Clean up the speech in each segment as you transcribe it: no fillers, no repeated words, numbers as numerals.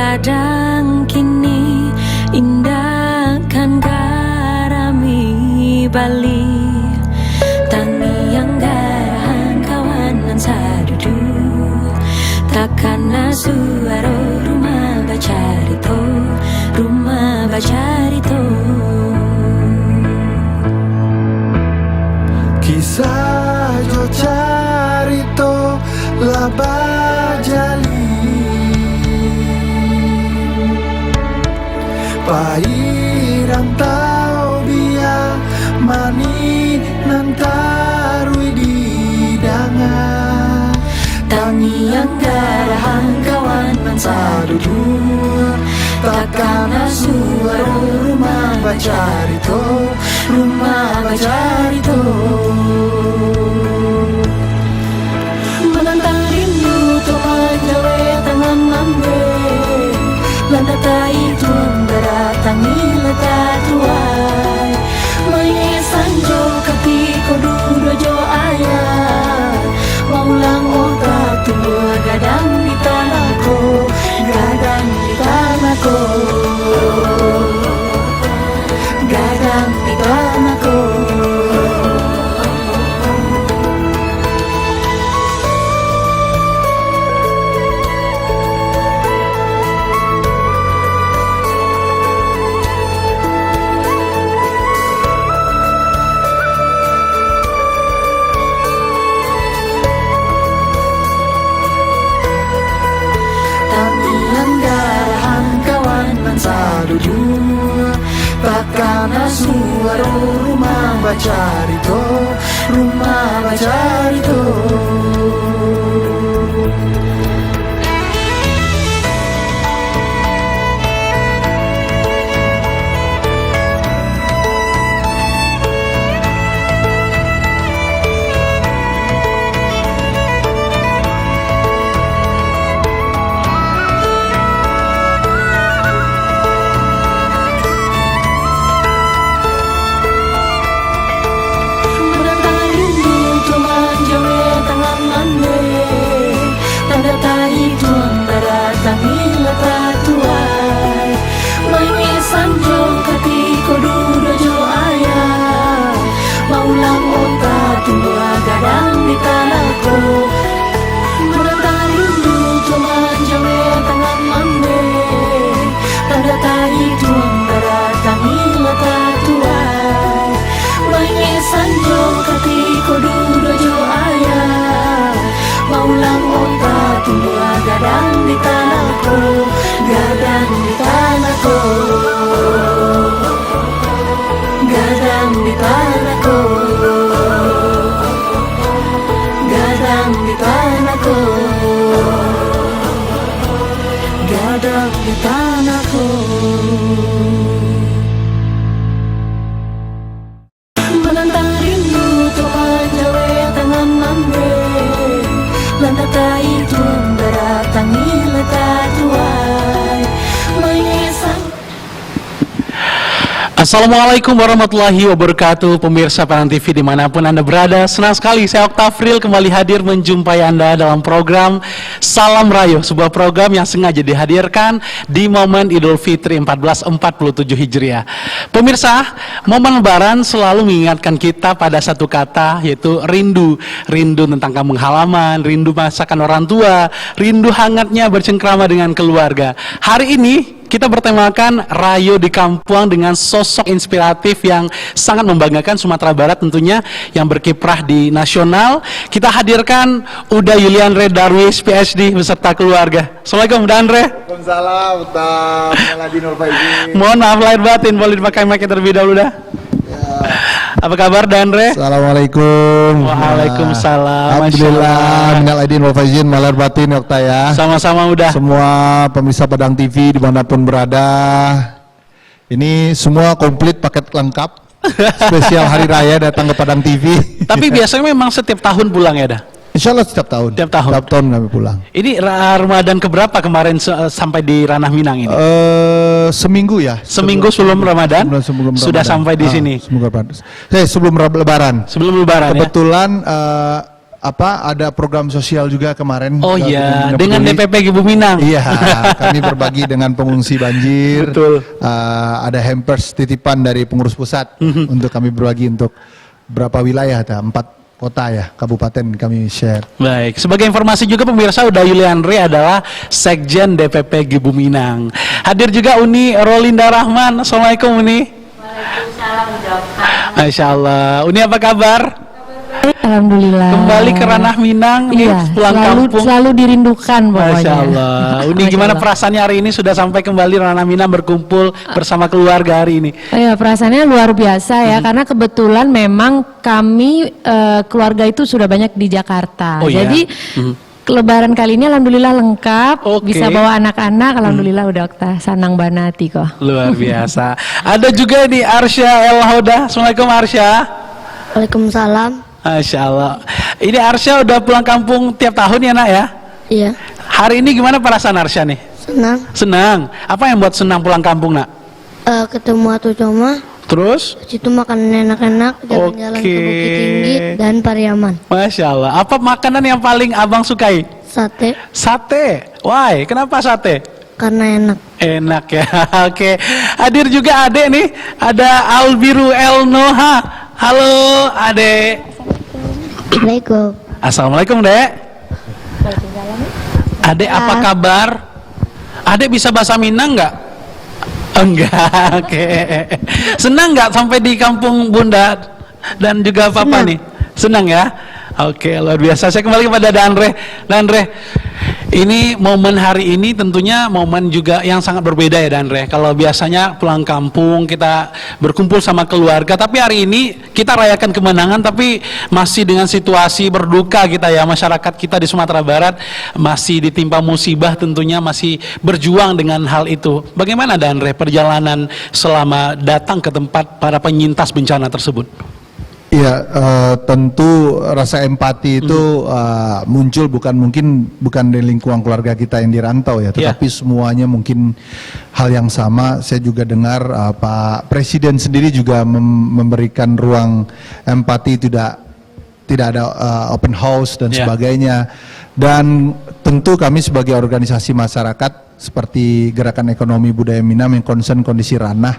Padang kini indah kan garami Bali. Tangi yang garahan kawanan sadudu. Takkan suara rumah bacarito, rumah bacarito. Kisah jo carito laba jali Pairan tau bia mani nantarui di danga. Tangi yang garahan kawan mansadudu. Takkan suara rumah bacarito, rumah bacarito. Menantang rindu tuan jawe tangan mambe. Landa tai tuan beratangi leta tuai. Menyesanjo ketika dudo jo ayah. Maulang otak tumbuh gadang di tanahku, gadang di tanahku, gadang di tanahku. Sadudu takkan suara rumah bacarito, rumah bacarito. Gadang di tanahku, gadang di tanahku, gadang di tanahku, gadang di tanahku, gadang di tanahku. Menantang rindu tuan jawe tangan mambe. Landa tai tuan beratangi leta tuai. Menyesan. Assalamualaikum warahmatullahi wabarakatuh. Pemirsa Padang TV dimanapun Anda berada, senang sekali saya Oktafril kembali hadir menjumpai Anda dalam program Salam Rayo, sebuah program yang sengaja dihadirkan di momen Idul Fitri 1447 Hijriah. Pemirsa, momen Lebaran selalu mengingatkan kita pada satu kata, yaitu rindu. Rindu tentang kampung halaman, rindu masakan orang tua, rindu hangatnya bercengkrama dengan keluarga. Hari ini kita bertemakan Rayo di Kampung dengan sosok inspiratif yang sangat membanggakan Sumatera Barat tentunya, yang berkiprah di nasional. Kita hadirkan Uda Yulianre Darwis PhD beserta keluarga. Assalamualaikum Uda Andre. Waalaikumsalam, Ustaz Maladin Ulfaizin. Mohon maaf lahir batin, boleh dipakai mic terlebih dahulu dah. Apa kabar Dandre? Assalamualaikum. Waalaikumsalam. Alhamdulillah, minal aidin wal faizin, malar batin Okta ya. Sama-sama udah. Semua pemirsa Padang TV dimanapun berada. Ini semua komplit paket lengkap. Spesial hari raya datang ke Padang TV. Tapi biasanya memang setiap tahun pulang ya dah? Insya Allah setiap tahun. Setiap tahun. Setiap tahun kami pulang. Ini Ramadan keberapa kemarin sampai di Ranah Minang ini? Seminggu ya. Seminggu sebelum Ramadan. Sebelum sudah Ramadan. sampai di sini. Sebelum Lebaran. Sebelum Lebaran. Kebetulan ada program sosial juga kemarin. Oh iya, dengan peduli. DPP Gibu Minang. Iya, kami berbagi dengan pengungsi banjir. Betul. Ada hampers titipan dari pengurus pusat untuk kami berbagi untuk berapa wilayah, ada 4 kota ya, kabupaten kami share. Baik, sebagai informasi juga pemirsa, Uda Yuliandri adalah Sekjen DPP Gibu Minang. Hadir juga Uni Rolinda Rahman. Assalamualaikum Uni. Waalaikumsalam, Masya Allah. Uni apa kabar? Alhamdulillah. Kembali ke ranah Minang nih, Iya, pulang kampung. selalu dirindukan pokoknya. Masya Allah. Uni Masya gimana Allah. perasaannya hari ini sudah sampai kembali ranah Minang berkumpul bersama keluarga hari ini? Iya, perasaannya luar biasa ya, karena kebetulan memang kami keluarga itu sudah banyak di Jakarta. Oh, iya? Jadi Lebaran kali ini alhamdulillah lengkap, Oke. bisa bawa anak-anak, alhamdulillah udah Okta Sanang Banati kok. Luar biasa. Ada juga di Arsya El Hoda. Assalamualaikum Arsya. Waalaikumsalam. Masya Allah. Ini Arsya udah pulang kampung tiap tahun ya nak ya? Iya, Hari ini gimana perasaan Arsya nih? senang. Senang. Apa yang buat senang pulang kampung nak? Ketemu Atu Coma, Terus? situ makanan enak-enak, jalan-jalan ke Bukit Tinggi dan Pariaman. Masya Allah. Apa makanan yang paling abang sukai? Sate Sate. Why? Kenapa sate? karena enak. Enak ya. Oke. Hadir juga Ade nih. Ada Albiru El Noha. Halo Ade. Assalamualaikum. Assalamualaikum Dek. Ade apa kabar? Ade bisa bahasa Minang nggak? Enggak. Oke. Senang nggak sampai di kampung Bunda dan juga Papa nih? Senang ya? Oke, luar biasa. Saya kembali kepada Dandre. Dandre, ini momen hari ini tentunya momen juga yang sangat berbeda ya Dandre. Kalau biasanya pulang kampung kita berkumpul sama keluarga, tapi hari ini kita rayakan kemenangan tapi masih dengan situasi berduka kita ya. Masyarakat kita di Sumatera Barat masih ditimpa musibah, tentunya masih berjuang dengan hal itu. Bagaimana Dandre perjalanan selama datang ke tempat para penyintas bencana tersebut? Iya, tentu rasa empati itu muncul bukan dari lingkungan keluarga kita yang dirantau ya, tetapi semuanya mungkin hal yang sama. Saya juga dengar Pak Presiden sendiri juga memberikan ruang empati, tidak ada open house dan sebagainya. Dan tentu kami sebagai organisasi masyarakat seperti Gerakan Ekonomi Budaya Minang yang concern kondisi ranah,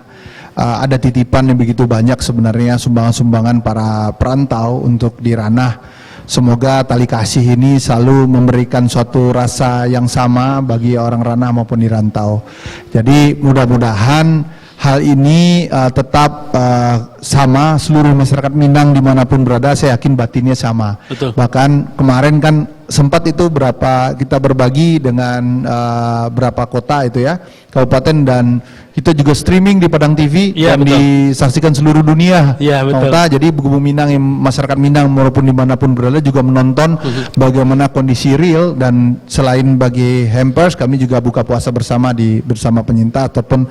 ada titipan yang begitu banyak sebenarnya, sumbangan-sumbangan para perantau untuk di ranah. Semoga tali kasih ini selalu memberikan suatu rasa yang sama bagi orang ranah maupun di rantau. Jadi mudah-mudahan hal ini tetap sama seluruh masyarakat Minang dimanapun berada. Saya yakin batinnya sama. Betul. Bahkan kemarin kan sempat itu kita berbagi dengan berapa kota itu ya, kabupaten, dan kita juga streaming di Padang TV dan disaksikan seluruh dunia. Iya, betul. Jadi Gibu Minang, masyarakat Minang maupun dimanapun berada juga menonton bagaimana kondisi real. Dan selain bagi hampers, kami juga buka puasa bersama penyintas ataupun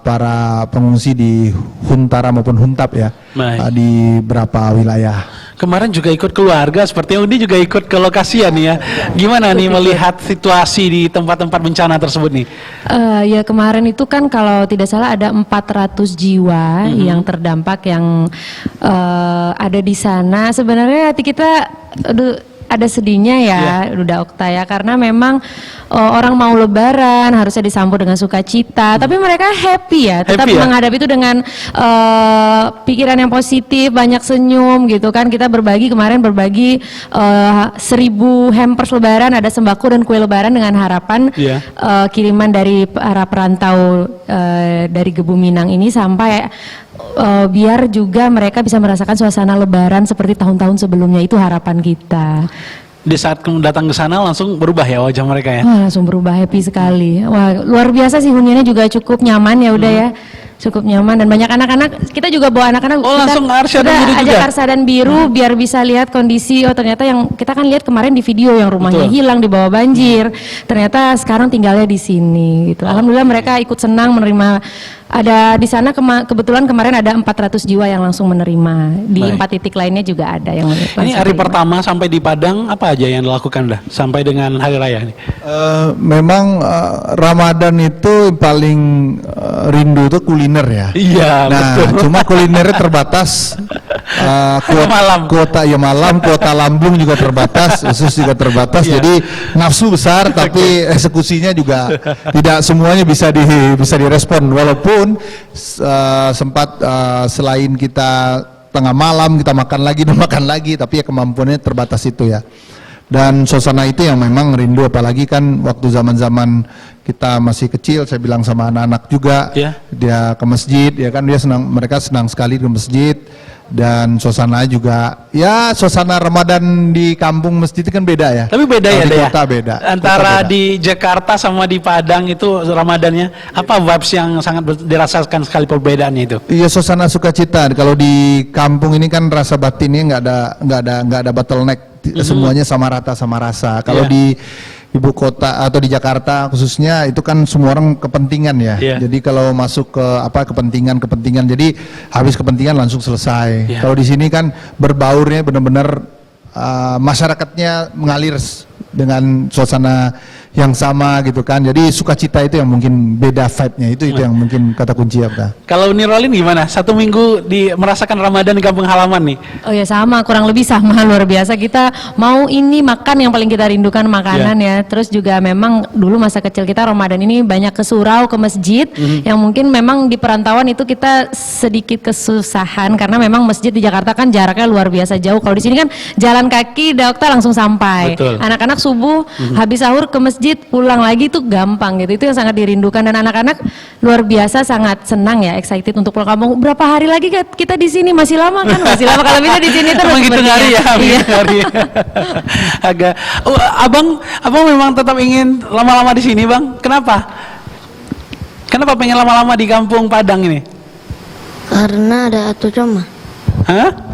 para pengungsi di Huntara maupun Huntap ya, di beberapa wilayah. Kemarin juga ikut keluarga, sepertinya Udi juga ikut ke lokasi ya nih ya. Gimana nih melihat situasi di tempat-tempat bencana tersebut nih? Ya kemarin itu kan kalau tidak salah ada 400 jiwa yang terdampak yang ada di sana. Sebenarnya hati kita ada sedihnya ya, udah Okta ya, karena memang orang mau lebaran harusnya disambut dengan sukacita, tapi mereka happy ya, tetap menghadapi itu dengan pikiran yang positif, banyak senyum gitu kan. Kita kemarin berbagi 1000 hampers lebaran, ada sembako dan kue lebaran dengan harapan kiriman dari para perantau dari Gibu Minang ini sampai biar juga mereka bisa merasakan suasana lebaran seperti tahun-tahun sebelumnya. Itu harapan kita. Di saat datang ke sana langsung berubah ya wajah mereka ya? Wah, langsung berubah, happy sekali. Wah, luar biasa sih, huniannya juga cukup nyaman ya udah ya. Cukup nyaman dan banyak anak-anak. Kita juga bawa anak-anak. Oh, langsung Arsya dan Biru juga? Ajak Arsya dan Biru biar bisa lihat kondisi. Oh, ternyata yang kita kan lihat kemarin di video yang rumahnya hilang di bawah banjir. Ternyata sekarang tinggalnya di sini gitu. Alhamdulillah mereka ikut senang menerima. Ada di sana kebetulan kemarin ada 400 jiwa yang langsung menerima. Di 4 titik lainnya juga ada yang langsung. Ini hari pertama sampai di Padang apa aja yang dilakukan dah sampai dengan hari raya nih? Memang Ramadan itu paling rindu itu kuliner ya. Iya, nah, betul. cuma kulinernya terbatas kuota ya malam, kuota lambung juga terbatas, usus juga terbatas. Jadi nafsu besar, tapi eksekusinya juga tidak semuanya bisa direspon. Walaupun sempat selain kita tengah malam kita makan lagi, tapi ya kemampuannya terbatas itu ya. Dan suasana itu yang memang rindu, apalagi kan waktu zaman-zaman kita masih kecil, saya bilang sama anak-anak juga, dia ke masjid, ya kan mereka senang sekali ke masjid, dan suasana juga, ya suasana Ramadan di kampung masjid itu kan beda ya. Tapi beda ya, di kota beda. Antara kota beda. Di Jakarta sama di Padang itu Ramadannya, apa vibes yang sangat dirasakan sekali perbedaannya itu? Iya, suasana sukacita. Kalau di kampung ini kan rasa batinnya nggak ada bottleneck. Semuanya sama rata sama rasa. Kalau di ibu kota atau di Jakarta khususnya itu kan semua orang kepentingan ya. Jadi kalau masuk ke kepentingan, jadi habis kepentingan langsung selesai. Kalau di sini kan berbaurnya benar-benar masyarakatnya mengalir dengan suasana yang sama gitu kan. Jadi sukacita itu yang mungkin beda vibe-nya, itu yang mungkin kata kunci ya. Kalau Nirolin gimana? 1 minggu merasakan Ramadan di kampung halaman nih? Oh ya sama, kurang lebih sama, luar biasa. Kita mau ini makan yang paling kita rindukan makanan ya. Terus juga memang dulu masa kecil kita Ramadan ini banyak ke surau, ke masjid, yang mungkin memang di perantauan itu kita sedikit kesusahan karena memang masjid di Jakarta kan jaraknya luar biasa jauh. Kalau di sini kan jalan kaki Dokter langsung sampai. Anak-anak subuh habis sahur ke masjid pulang lagi itu gampang gitu. Itu yang sangat dirindukan, dan anak-anak luar biasa sangat senang ya, excited untuk pulang kampung. Berapa hari lagi kita di sini? Masih lama kan? Masih lama kalau bisa di sini terus. Gitu hari ya. Hari. Agak abang memang tetap ingin lama-lama di sini, Bang. Kenapa pengen lama-lama di kampung Padang ini? Karena ada Atu Coma. Hah?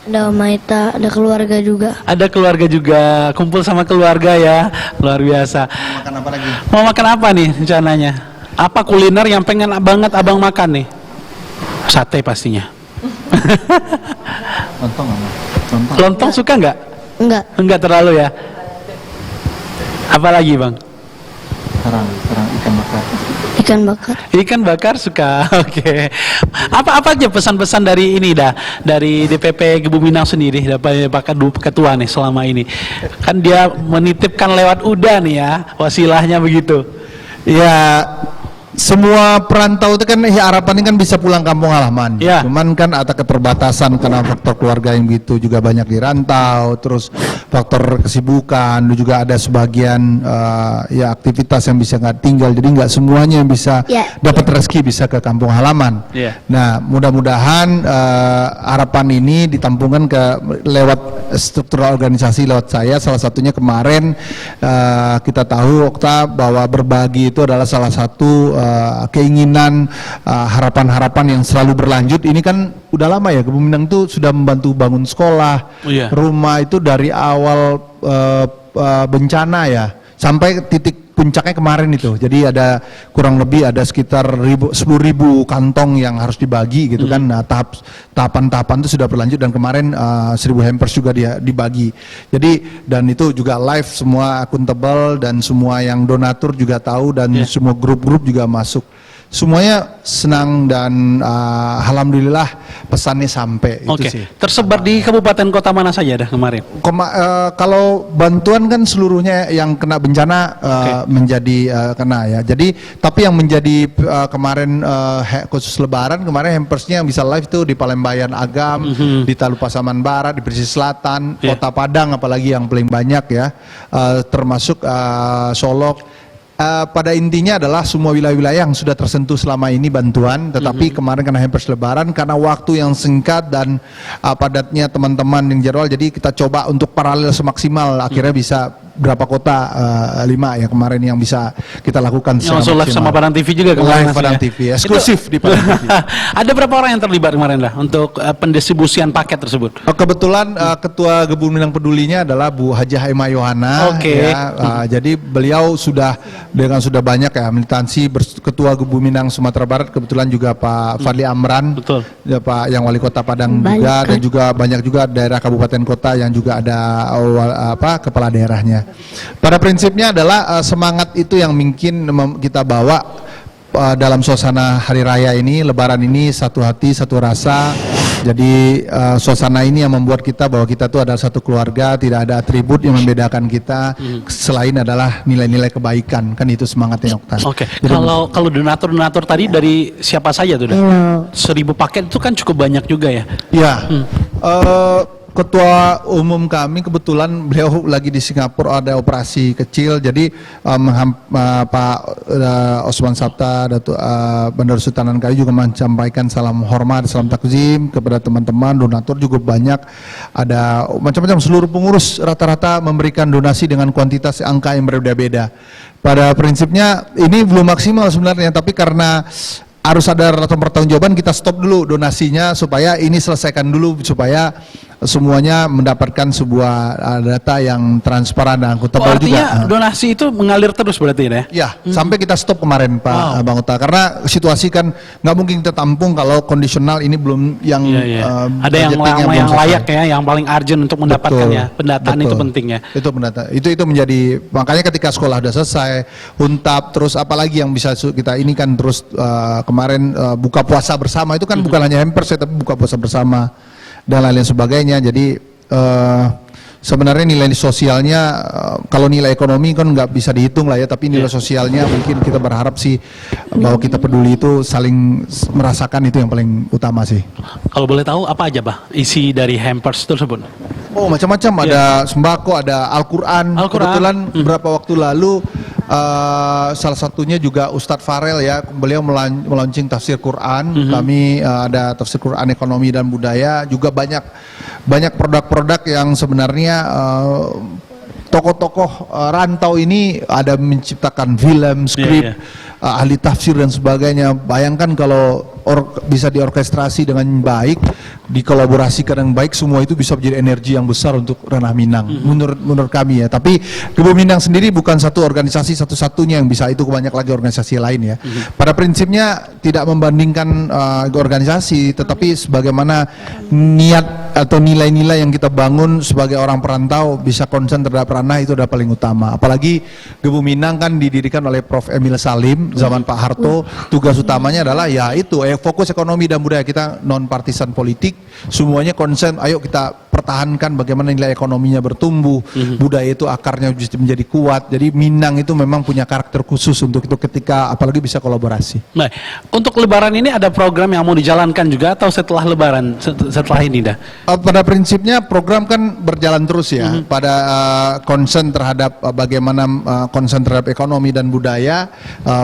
Ada Maita, ada keluarga juga. Ada keluarga juga, kumpul sama keluarga ya, luar biasa. Makan apa lagi? Mau makan apa nih rencananya? Apa kuliner yang pengen banget abang makan nih? Sate pastinya. Lontong suka nggak? Enggak terlalu ya. Apa lagi bang? Kerang ikan bakar. Ikan bakar suka. Oke. Apa aja pesan-pesan dari ini dari DPP Gebu Minang sendiri, Pak Ketua nih selama ini? Kan dia menitipkan lewat UDA nih ya, wasilahnya begitu. Ya, semua perantau itu kan harapannya kan bisa pulang kampung halaman. Cuman kan ada keterbatasan karena faktor keluarga yang gitu, juga banyak di rantau, terus faktor kesibukan, juga ada sebagian ya aktivitas yang bisa nggak tinggal, jadi nggak semuanya yang bisa dapat rezeki bisa ke kampung halaman. Nah, mudah-mudahan harapan ini ditampungkan lewat struktural organisasi, lewat saya. Salah satunya kemarin kita tahu Okta bahwa berbagi itu adalah salah satu keinginan, harapan-harapan yang selalu berlanjut. Ini kan udah lama ya, Gebu Minang itu sudah membantu bangun sekolah, rumah itu dari awal bencana ya, sampai titik puncaknya kemarin itu. Jadi ada kurang lebih ada sekitar 10.000 kantong yang harus dibagi gitu kan. Nah, tahapan-tahapan itu sudah berlanjut, dan kemarin 1.000 hampers juga dibagi. Jadi dan itu juga live, semua akuntabel, dan semua yang donatur juga tahu, dan semua grup-grup juga masuk. Semuanya senang, dan alhamdulillah pesannya sampai. Itu sih. Tersebar di kabupaten kota mana saja dah kemarin? Kalau bantuan kan seluruhnya yang kena bencana menjadi kena ya. Jadi tapi yang menjadi kemarin khusus Lebaran kemarin hampersnya yang bisa live itu di Palembayan Agam, di Talu Pasaman Barat, di Pesisir Selatan, Kota Padang apalagi yang paling banyak ya, termasuk Solok. Pada intinya adalah semua wilayah-wilayah yang sudah tersentuh selama ini bantuan, tetapi kemarin kena hampers Lebaran karena waktu yang singkat dan padatnya teman-teman yang jadwal, jadi kita coba untuk paralel semaksimal, akhirnya bisa berapa kota, 5 ya kemarin yang bisa kita lakukan secara maksimal. Live sama Padang TV juga kemarin. Live Padang TV, eksklusif di Padang TV. Ada berapa orang yang terlibat kemarin lah untuk pendistribusian paket tersebut? Kebetulan Ketua Gebu Minang Pedulinya adalah Bu Hajah Emma Yohana. Jadi beliau sudah banyak ya militansi, Ketua Gebu Minang Sumatera Barat, kebetulan juga Pak Fadli Amran, ya, Pak yang Wali Kota Padang juga, dan juga banyak juga daerah kabupaten kota yang juga ada kepala daerahnya. Pada prinsipnya adalah semangat itu yang mungkin kita bawa dalam suasana hari raya ini, Lebaran ini, satu hati, satu rasa. Jadi suasana ini yang membuat kita bahwa kita tuh adalah satu keluarga, tidak ada atribut yang membedakan kita selain adalah nilai-nilai kebaikan, kan itu semangatnya Okta. Oke. Jadi, Kalau donatur tadi dari siapa saja tuh? Halo. 1.000 paket itu kan cukup banyak juga ya. ya, Ketua Umum kami kebetulan beliau lagi di Singapura, ada operasi kecil, jadi Pak Osman Sabta, Bandar Sultanan Kali juga menyampaikan salam hormat, salam takzim kepada teman-teman donatur juga banyak, ada macam-macam, seluruh pengurus rata-rata memberikan donasi dengan kuantitas angka yang berbeda-beda. Pada prinsipnya ini belum maksimal sebenarnya, tapi karena harus ada pertanggungjawaban, kita stop dulu donasinya supaya ini selesaikan dulu, supaya semuanya mendapatkan sebuah data yang transparan dan akuntabel juga. Artinya donasi itu mengalir terus berarti ya? Ya, sampai kita stop kemarin Pak Bang Uta, karena situasi kan nggak mungkin kita tampung kalau kondisional ini belum yang ada yang layak ya, yang paling urgent untuk mendapatkannya. Pendataan itu penting ya. Itu pendataan. Itu menjadi, makanya ketika sekolah sudah selesai, Untap, terus apalagi yang bisa kita ini kan terus kemarin buka puasa bersama itu kan bukan hanya hampers ya, tapi buka puasa bersama dan lain-lain sebagainya. Jadi sebenarnya nilai sosialnya kalau nilai ekonomi kan nggak bisa dihitung lah ya, tapi nilai sosialnya mungkin kita berharap sih bahwa kita peduli itu saling merasakan, itu yang paling utama sih. Kalau boleh tahu apa aja Pak isi dari hampers tersebut? Oh macam-macam, ada sembako, ada Al-Quran. Kebetulan beberapa waktu lalu salah satunya juga Ustadz Farel ya, beliau melaunching tafsir Quran. Kami ada tafsir Quran ekonomi dan budaya, juga banyak produk-produk yang sebenarnya tokoh-tokoh rantau ini ada menciptakan film, skrip, ahli tafsir dan sebagainya. Bayangkan kalau bisa diorkestrasi dengan baik, dikolaborasikan dengan baik, semua itu bisa menjadi energi yang besar untuk ranah Minang. Menurut kami ya. Tapi Kebun Minang sendiri bukan satu organisasi satu-satunya yang bisa itu, banyak lagi organisasi lain ya. Pada prinsipnya tidak membandingkan organisasi, tetapi sebagaimana niat atau nilai-nilai yang kita bangun sebagai orang perantau bisa konsen terhadap ranah, itu adalah paling utama. Apalagi Kebun Minang kan didirikan oleh Prof. Emil Salim zaman Pak Harto. Tugas utamanya adalah ya itu fokus ekonomi dan budaya. Kita non partisan politik, semuanya konsen, ayo kita pertahankan bagaimana nilai ekonominya bertumbuh, budaya itu akarnya menjadi kuat. Jadi Minang itu memang punya karakter khusus untuk itu, ketika apalagi bisa kolaborasi. Nah, untuk Lebaran ini ada program yang mau dijalankan juga atau setelah Lebaran, setelah ini dah? Pada prinsipnya program kan berjalan terus ya, pada konsen terhadap bagaimana konsen terhadap ekonomi dan budaya,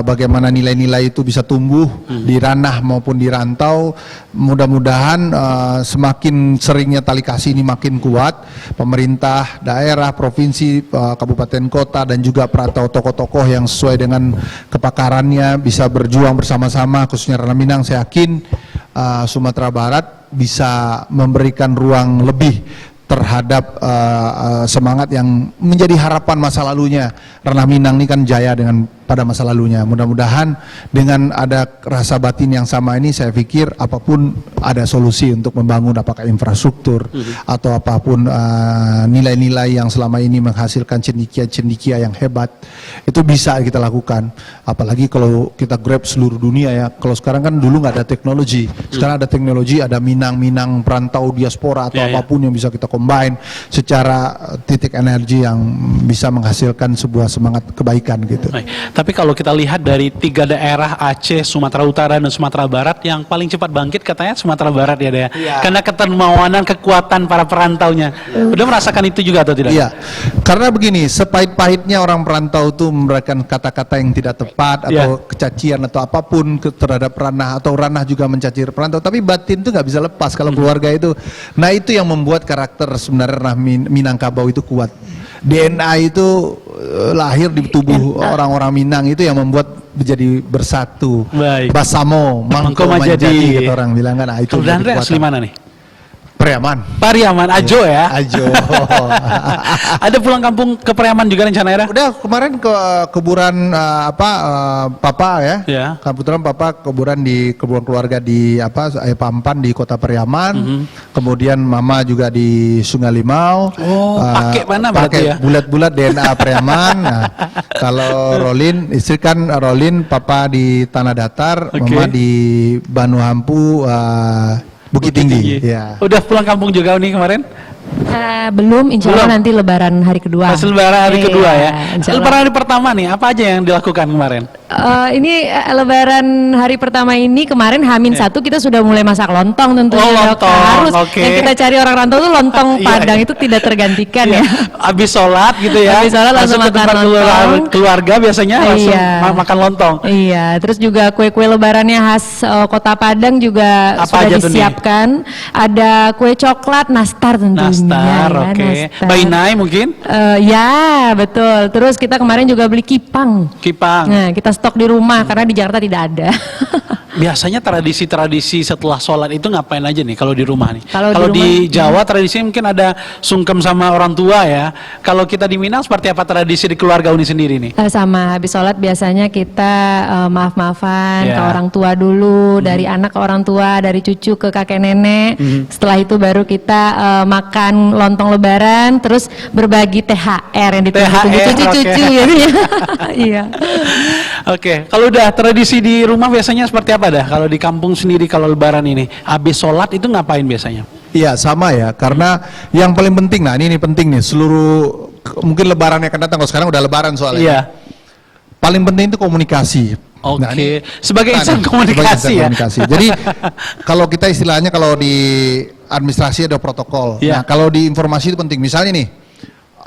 bagaimana nilai-nilai itu bisa tumbuh di ranah maupun di rantau. Mudah-mudahan semakin seringnya tali kasih ini makin kuat, pemerintah daerah, provinsi, kabupaten kota dan juga perantau tokoh-tokoh yang sesuai dengan kepakarannya bisa berjuang bersama-sama, khususnya ranah Minang. Saya yakin Sumatera Barat bisa memberikan ruang lebih terhadap semangat yang menjadi harapan masa lalunya. Ranah Minang ini kan jaya dengan pada masa lalunya. Mudah-mudahan dengan ada rasa batin yang sama ini, saya pikir apapun ada solusi untuk membangun, apakah infrastruktur atau apapun nilai-nilai yang selama ini menghasilkan cendikia yang hebat, itu bisa kita lakukan. Apalagi kalau kita grab seluruh dunia ya. Kalau sekarang kan dulu nggak ada teknologi, sekarang ada teknologi, ada Minang perantau diaspora atau apapun yang bisa kita combine secara titik energi yang bisa menghasilkan sebuah semangat kebaikan gitu. Tapi kalau kita lihat dari 3 daerah, Aceh, Sumatera Utara, dan Sumatera Barat, yang paling cepat bangkit katanya Sumatera Barat ya Dea. Karena ketermawanan, kekuatan para perantaunya. Udah merasakan itu juga atau tidak? Iya, karena begini, sepahit-pahitnya orang perantau itu memberikan kata-kata yang tidak tepat atau kecacian atau apapun terhadap ranah, atau ranah juga mencaci perantau, tapi batin itu nggak bisa lepas kalau keluarga itu. Nah itu yang membuat karakter sebenarnya ranah Minangkabau itu kuat. DNA itu lahir di tubuh orang-orang Minang, itu yang membuat menjadi bersatu. Baik. Basamo, mangko manjadi, kata orang bilang kan. Nah, itu Kalau Andre asli mana nih? Pariaman. Pariaman, Ajo ya? Ajo. Ada pulang kampung ke Pariaman juga rencananya? Udah kemarin ke kuburan Papa ya. Kebetulan Papa kuburan di kuburan keluarga di Pampan di Kota Pariaman. Kemudian Mama juga di Sungai Limau. Pakai mana berarti ya? Bulat-bulat DNA Pariaman. Nah, kalau Rolin, istri kan Rolin, Papa di Tanah Datar, Mama di Banu Hampu, Bukit Tinggi. Ya. Udah pulang kampung juga nih kemarin? Belum, insya Allah Belum. nanti lebaran hari kedua. Pas lebaran hari Iya, kedua ya. insya Allah. Lebaran hari pertama nih, apa aja yang dilakukan kemarin? Lebaran hari pertama ini kemarin H-1 kita sudah mulai masak lontong tentunya. Oh, Dok. lontong, Harus oke. yang kita cari orang rantau tuh lontong Iya, Padang iya. itu tidak tergantikan Iya. ya. Abis sholat gitu ya. Habis sholat langsung ke makan tempat lontong. keluarga biasanya langsung Iya. makan lontong. Iya, terus juga kue-kue lebarannya khas Kota Padang juga Apa sudah aja tuh nih? disiapkan. Ada kue coklat nastar tentunya. Nastar, ya, oke. nastar. Bainai mungkin? Ya, betul. Terus kita kemarin juga beli kipang. Kipang. Nah, kita stok di rumah karena di Jakarta tidak ada. Biasanya tradisi-tradisi setelah sholat itu ngapain aja nih kalau di rumah nih? Kalau Kalau di di Jawa tradisinya mungkin ada sungkem sama orang tua ya. Kalau kita di Minang seperti apa tradisi di keluarga Uni sendiri nih? Sama habis sholat biasanya kita maaf-maafan Ya. ke orang tua dulu, dari anak ke orang tua, dari cucu ke kakek nenek. Setelah itu baru kita makan lontong lebaran, terus berbagi THR yang ditunggu-tunggu THR, cucu-cucu oke. gitu ya. Iya. Oke, kalau udah tradisi di rumah biasanya seperti apa dah? Kalau di kampung sendiri kalau lebaran ini, habis sholat itu ngapain biasanya? Iya sama ya, karena yang paling penting, nah ini penting nih, seluruh mungkin lebaran yang akan datang, kalau sekarang udah lebaran soalnya. Iya. Paling penting itu komunikasi. Oke, Nah, ini- sebagai insan nih, komunikasi sebagai insan ya. komunikasi. Jadi kalau kita istilahnya kalau di administrasi ada protokol. Iya. Nah kalau di informasi itu penting. Misalnya nih,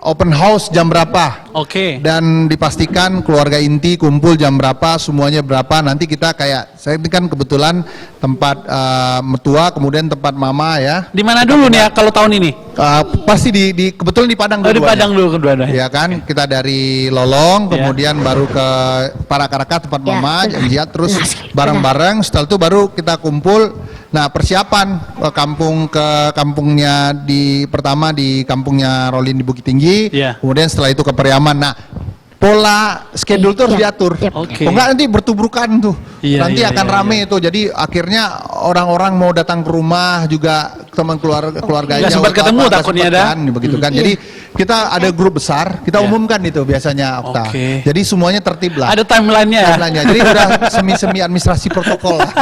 open house jam berapa? Oke. Dan dipastikan keluarga inti kumpul jam berapa, semuanya berapa. Nanti kita kayak, saya ini kan kebetulan tempat mertua, kemudian tempat mama ya. Di mana dulu nih ya kalau tahun ini? Pasti di kebetulan di Padang Oh, di dua-duanya. Padang dulu kedua-duanya. Ya kan, kita dari Lolong, Ya. kemudian baru ke Parakaraka tempat Ya, mama, sudah. Jia, terus bareng-bareng. Setelah itu baru kita kumpul. Nah persiapan ke kampungnya pertama di kampungnya Rolin di Bukit Tinggi, Ya. kemudian setelah itu ke Periaman. Nah pola schedule itu harus Yap, diatur. yap. Oke. Kalau enggak nanti bertubrukan tuh. Iya, Nanti iya, akan iya, rame iya. itu. Jadi akhirnya orang-orang mau datang ke rumah juga teman keluarganya Nggak sempat atau ketemu apa, nggak takutnya sempat ada. kan, begitu kan. Jadi kita ada grup besar, kita Iya. umumkan itu biasanya Okta. Oke. Jadi semuanya tertib lah. Ada timelinenya ya? Timelinenya. Jadi udah semi-semi administrasi protokol lah.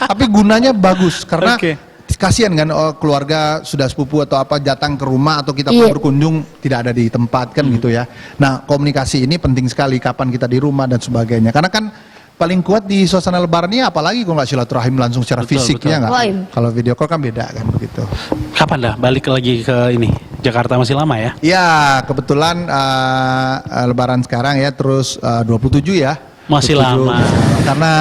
Tapi gunanya bagus karena Oke. kasihan kan keluarga sudah sepupu atau apa datang ke rumah atau kita Iya. berkunjung tidak ada di tempat kan gitu ya. Nah komunikasi ini penting sekali kapan kita di rumah dan sebagainya. Karena kan paling kuat di suasana lebaran ini apalagi kalau nggak silaturahim langsung secara Betul, fisiknya betul. nggak. Wah, Kalau video call kan beda kan begitu. Kapan dah balik lagi ke ini? Jakarta masih lama ya? Ya kebetulan lebaran sekarang ya terus 27 ya. Masih 27. lama. Karena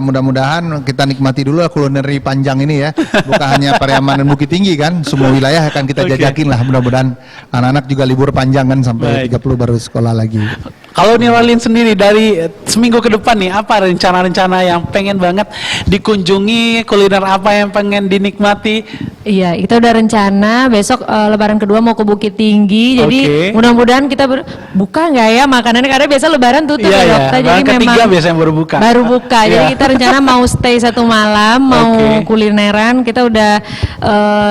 mudah-mudahan kita nikmati dulu kulineri panjang ini ya. Bukan hanya Pariaman dan Bukit Tinggi kan. Semua wilayah akan kita Oke. jajakin lah. Mudah-mudahan anak-anak juga libur panjang kan sampai Baik. 30 baru sekolah lagi. Kalau Niralin sendiri dari seminggu ke depan nih, apa rencana-rencana yang pengen banget dikunjungi, kuliner apa yang pengen dinikmati? Iya, kita udah rencana besok lebaran kedua mau ke Bukit Tinggi. Jadi Oke. mudah-mudahan kita buka nggak ya makanannya karena biasa lebaran tutup Iya, ya, iya. Dokter. Jadi Lebaran ketiga memang biasanya baru buka. Baru buka. Jadi Iya. kita rencana mau stay 1 malam, mau Oke. kulineran. Kita udah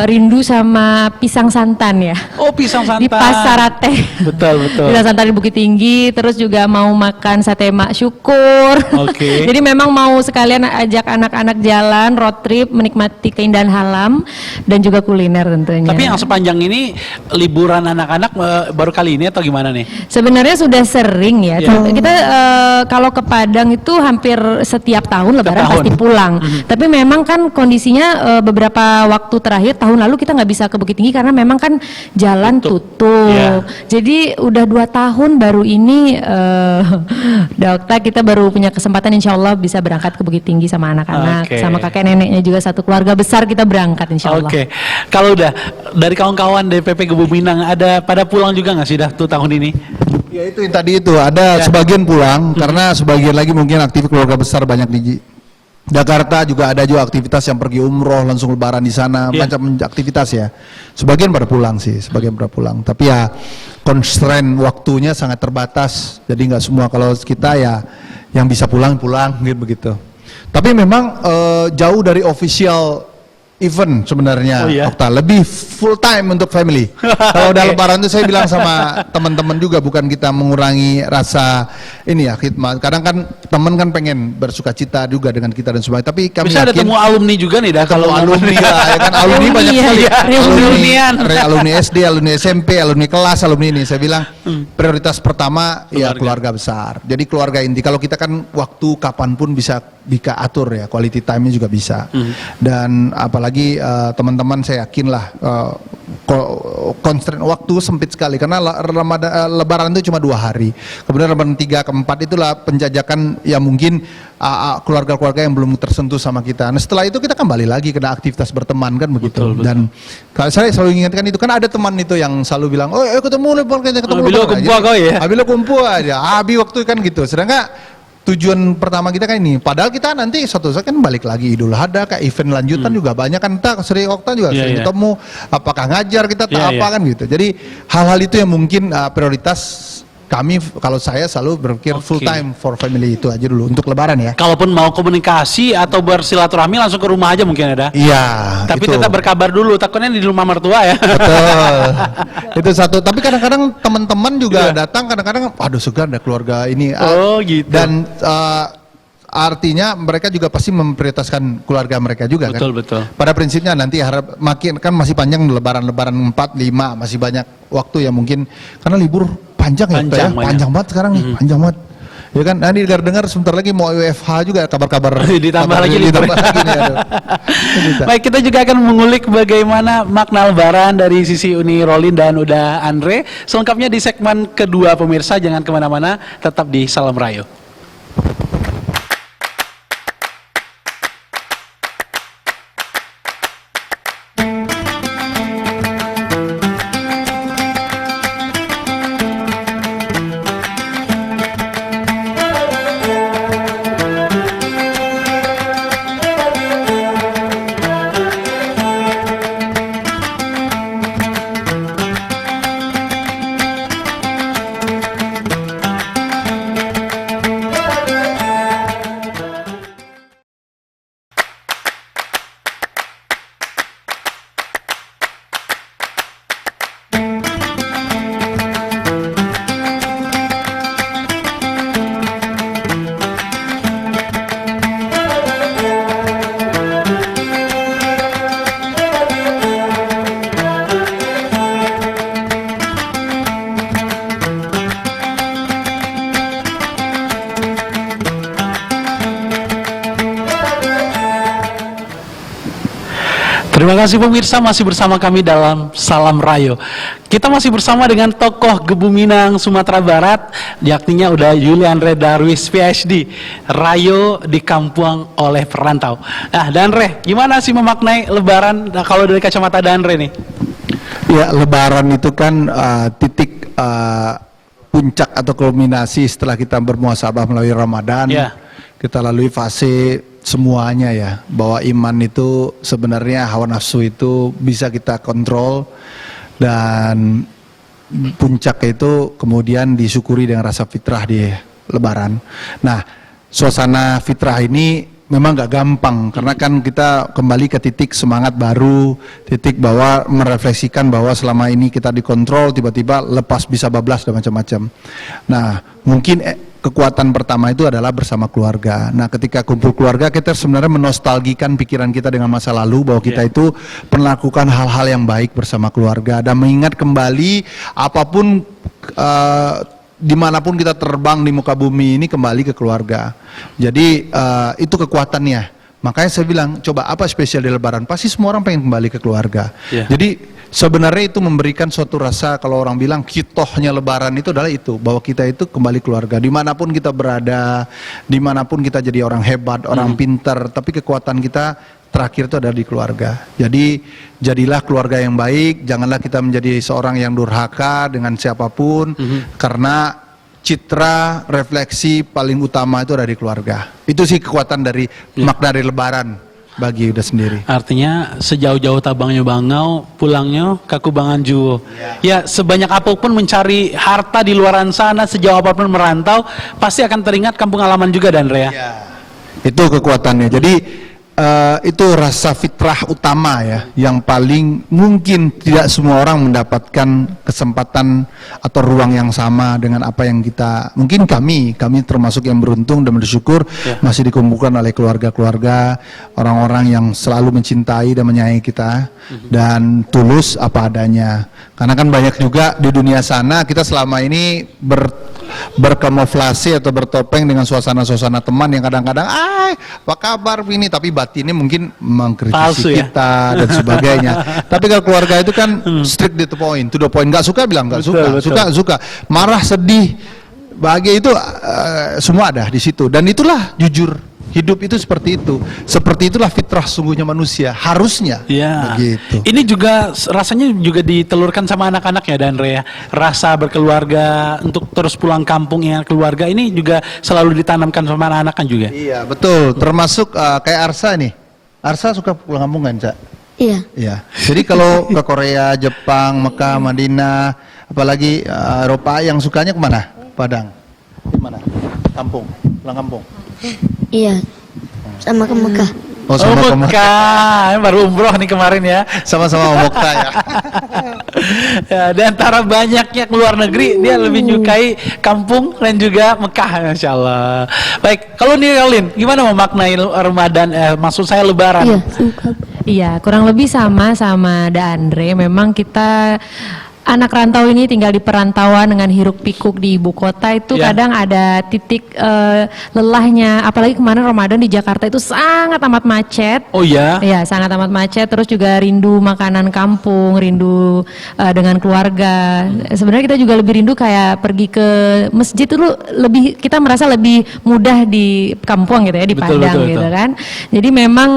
rindu sama pisang santan ya. Oh, pisang santan. Di Pasar Ate. Betul, betul. Pisang santan di Bukit Tinggi, terus juga mau makan sate mak syukur. Oke. Jadi memang mau sekalian ajak anak-anak jalan road trip menikmati keindahan alam dan juga kuliner tentunya. Tapi yang sepanjang ini liburan anak-anak baru kali ini atau gimana nih? Sebenarnya sudah sering ya. Ya. Kita kalau ke Padang itu hampir setiap tahun lebaran tahun. pasti pulang. Tapi memang kan kondisinya beberapa waktu terakhir tahun lalu kita nggak bisa ke Bukit Tinggi karena memang kan jalan tutup. Ya. Jadi udah 2 tahun baru ini Dokter kita baru punya kesempatan insya Allah bisa berangkat ke Bukit Tinggi sama anak-anak, Oke. sama kakek neneknya juga satu keluarga besar kita berangkat insya Allah. Oke, kalau udah dari kawan-kawan DPP Gebu Minang ada pada pulang juga nggak sih dah tuh tahun ini? Ya itu yang tadi itu ada Ya. sebagian pulang karena sebagian lagi mungkin aktif keluarga besar banyak di Jakarta juga ada juga aktivitas yang pergi umroh langsung lebaran di sana Ya. macam aktivitas ya. Sebagian pada pulang sih, sebagian pada pulang. Tapi ya constraint waktunya sangat terbatas. Jadi nggak semua kalau kita ya yang bisa pulang gitu begitu. Tapi memang jauh dari official event sebenarnya, Oh, iya? Okta, lebih full time untuk family. Kalau udah lebaran itu saya bilang sama teman-teman juga, bukan kita mengurangi rasa ini ya khidmat. Kadang kan teman kan pengen bersuka cita juga dengan kita dan sebagainya, tapi kami Bisa ada yakin temu alumni juga nih dah kalau alumni lah, ya kan alumni banyak Reuni, sekali. ya. Reunian. Alumni SD, alumni SMP, alumni kelas, alumni ini. Saya bilang prioritas pertama ya keluarga besar. Jadi keluarga inti. Kalau kita kan waktu kapanpun bisa atur ya, quality time-nya juga bisa. Dan apalagi teman-teman saya yakin lah constraint waktu sempit sekali karena Lebaran itu cuma 2 hari. Kemudian Lebaran 3 ke 4 itulah penjajakan yang mungkin keluarga-keluarga yang belum tersentuh sama kita. Nah setelah itu kita kembali lagi kena aktivitas berteman kan begitu. Betul. Dan kalau saya selalu ingatkan itu kan ada teman itu yang selalu bilang, oh ketemu ketemu Bila kumpul kau ya? Bila kumpul aja, waktu kan gitu. Sedangkan tujuan pertama kita kan ini, padahal kita nanti suatu saat kan balik lagi Idul Adha, kayak event lanjutan juga banyak kan, kita sering Okta juga sering ketemu, apakah ngajar kita apa kan gitu. Jadi hal-hal itu yang mungkin prioritas kami, kalau saya selalu berpikir full time for family itu aja dulu untuk Lebaran ya. Kalaupun mau komunikasi atau bersilaturahmi langsung ke rumah aja mungkin ada. Iya. Tapi itu. tetap berkabar dulu, takutnya di rumah mertua ya. Betul. Itu satu. Tapi kadang-kadang teman-teman juga datang, kadang-kadang, aduh segar ada keluarga ini. Oh gitu. Dan artinya mereka juga pasti memprioritaskan keluarga mereka juga kan. Betul. Pada prinsipnya nanti harap makin kan masih panjang lebaran 4, 5 masih banyak waktu ya mungkin karena libur panjang panjang banget sekarang nih, panjang banget. Ya kan, nanti dengar sebentar lagi mau WFH juga kabar-kabar ditambah lagi nih, Baik, kita juga akan mengulik bagaimana makna Lebaran dari sisi Uni Rolin dan Uda Andre. Selengkapnya di segmen kedua pemirsa, jangan kemana-mana, tetap di Salam Rayo. Terima kasih pemirsa, masih bersama kami dalam Salam Rayo. Kita masih bersama dengan tokoh Gebu Minang Sumatera Barat, yakninya udah Yuliandre Darwis PhD, Rayo di Kampung oleh Perantau. Nah Danre, gimana sih memaknai Lebaran kalau dari kacamata Danre nih? Ya, Lebaran itu kan titik puncak atau kulminasi setelah kita bermuhasabah melalui Ramadan. Kita lalui fase semuanya ya, bahwa iman itu sebenarnya hawa nafsu itu bisa kita kontrol, dan puncak itu kemudian disyukuri dengan rasa fitrah di Lebaran. Nah, suasana fitrah ini memang gak gampang karena kan kita kembali ke titik semangat baru, titik bahwa merefleksikan bahwa selama ini kita dikontrol, tiba-tiba lepas bisa bablas dan macam-macam. Nah, mungkin kekuatan pertama itu adalah bersama keluarga. Nah, ketika kumpul keluarga kita sebenarnya menostalgikan pikiran kita dengan masa lalu bahwa kita itu pernah lakukan hal-hal yang baik bersama keluarga dan mengingat kembali apapun dimanapun kita terbang di muka bumi ini kembali ke keluarga. Jadi itu kekuatannya. Makanya saya bilang, coba apa spesial di Lebaran? Pasti semua orang pengen kembali ke keluarga. Jadi sebenarnya itu memberikan suatu rasa, kalau orang bilang kitohnya Lebaran itu adalah itu, bahwa kita itu kembali keluarga. Dimanapun kita berada, dimanapun kita jadi orang hebat, orang pintar, tapi kekuatan kita terakhir itu ada di keluarga. Jadi jadilah keluarga yang baik, janganlah kita menjadi seorang yang durhaka dengan siapapun, karena citra refleksi paling utama itu ada di keluarga. Itu sih kekuatan dari makna dari Lebaran bagi Uda sendiri. Artinya sejauh-jauh tabangnya bangau, pulangnya kakubangan juo. Ya, sebanyak apapun mencari harta di luaran sana, sejauh apapun merantau, pasti akan teringat kampung halaman juga, Danre ya. Itu kekuatannya. Jadi itu rasa fitrah utama ya, yang paling mungkin tidak semua orang mendapatkan kesempatan atau ruang yang sama dengan apa yang kita, mungkin kami termasuk yang beruntung dan bersyukur masih dikumpulkan oleh keluarga-keluarga, orang-orang yang selalu mencintai dan menyayangi kita dan tulus apa adanya. Karena kan banyak juga di dunia sana kita selama ini berkamuflase atau bertopeng dengan suasana-suasana teman yang kadang-kadang apa kabar ini, tapi batinnya mungkin mengkritisi palsu, kita dan sebagainya. Tapi kalau keluarga itu kan strict to the point, nggak suka bilang nggak suka, betul. suka, marah, sedih, bahagia itu semua ada di situ. Dan itulah jujur, hidup itu seperti itu. Seperti itulah fitrah sungguhnya manusia, harusnya. Ya. Begitu. Ini juga rasanya juga ditelurkan sama anak-anak ya, Dandre ya. Rasa berkeluarga, untuk terus pulang kampung ya keluarga, ini juga selalu ditanamkan sama anak-anak kan juga. Iya, betul. Termasuk kayak Arsa nih. Arsa suka pulang kampung kan, Cak? Iya. Iya. Jadi kalau ke Korea, Jepang, Mekah, Madinah, apalagi Eropa, yang sukanya kemana? Padang. Di mana? Kampung. Pulang kampung. Iya. Sama ke Mekah. Oh, sama ke Mekah. Mekah, baru umroh nih kemarin ya. Sama-sama Mekah ya. Ya, di antara banyaknya keluar negeri, dia lebih nyukai kampung dan juga Mekah, Masya Allah. Baik, kalau nih Rolin, gimana memaknai Ramadan, maksud saya Lebaran? Iya, suka. Iya, kurang lebih sama Dandre. Memang kita anak rantau ini tinggal di perantauan dengan hiruk pikuk di ibu kota itu kadang ada titik lelahnya. Apalagi kemarin Ramadan di Jakarta itu sangat amat macet. Oh ya? Iya, sangat amat macet. Terus juga rindu makanan kampung, rindu dengan keluarga. Sebenarnya kita juga lebih rindu kayak pergi ke masjid dulu, lebih kita merasa lebih mudah di kampung gitu ya, di Padang gitu kan. Jadi memang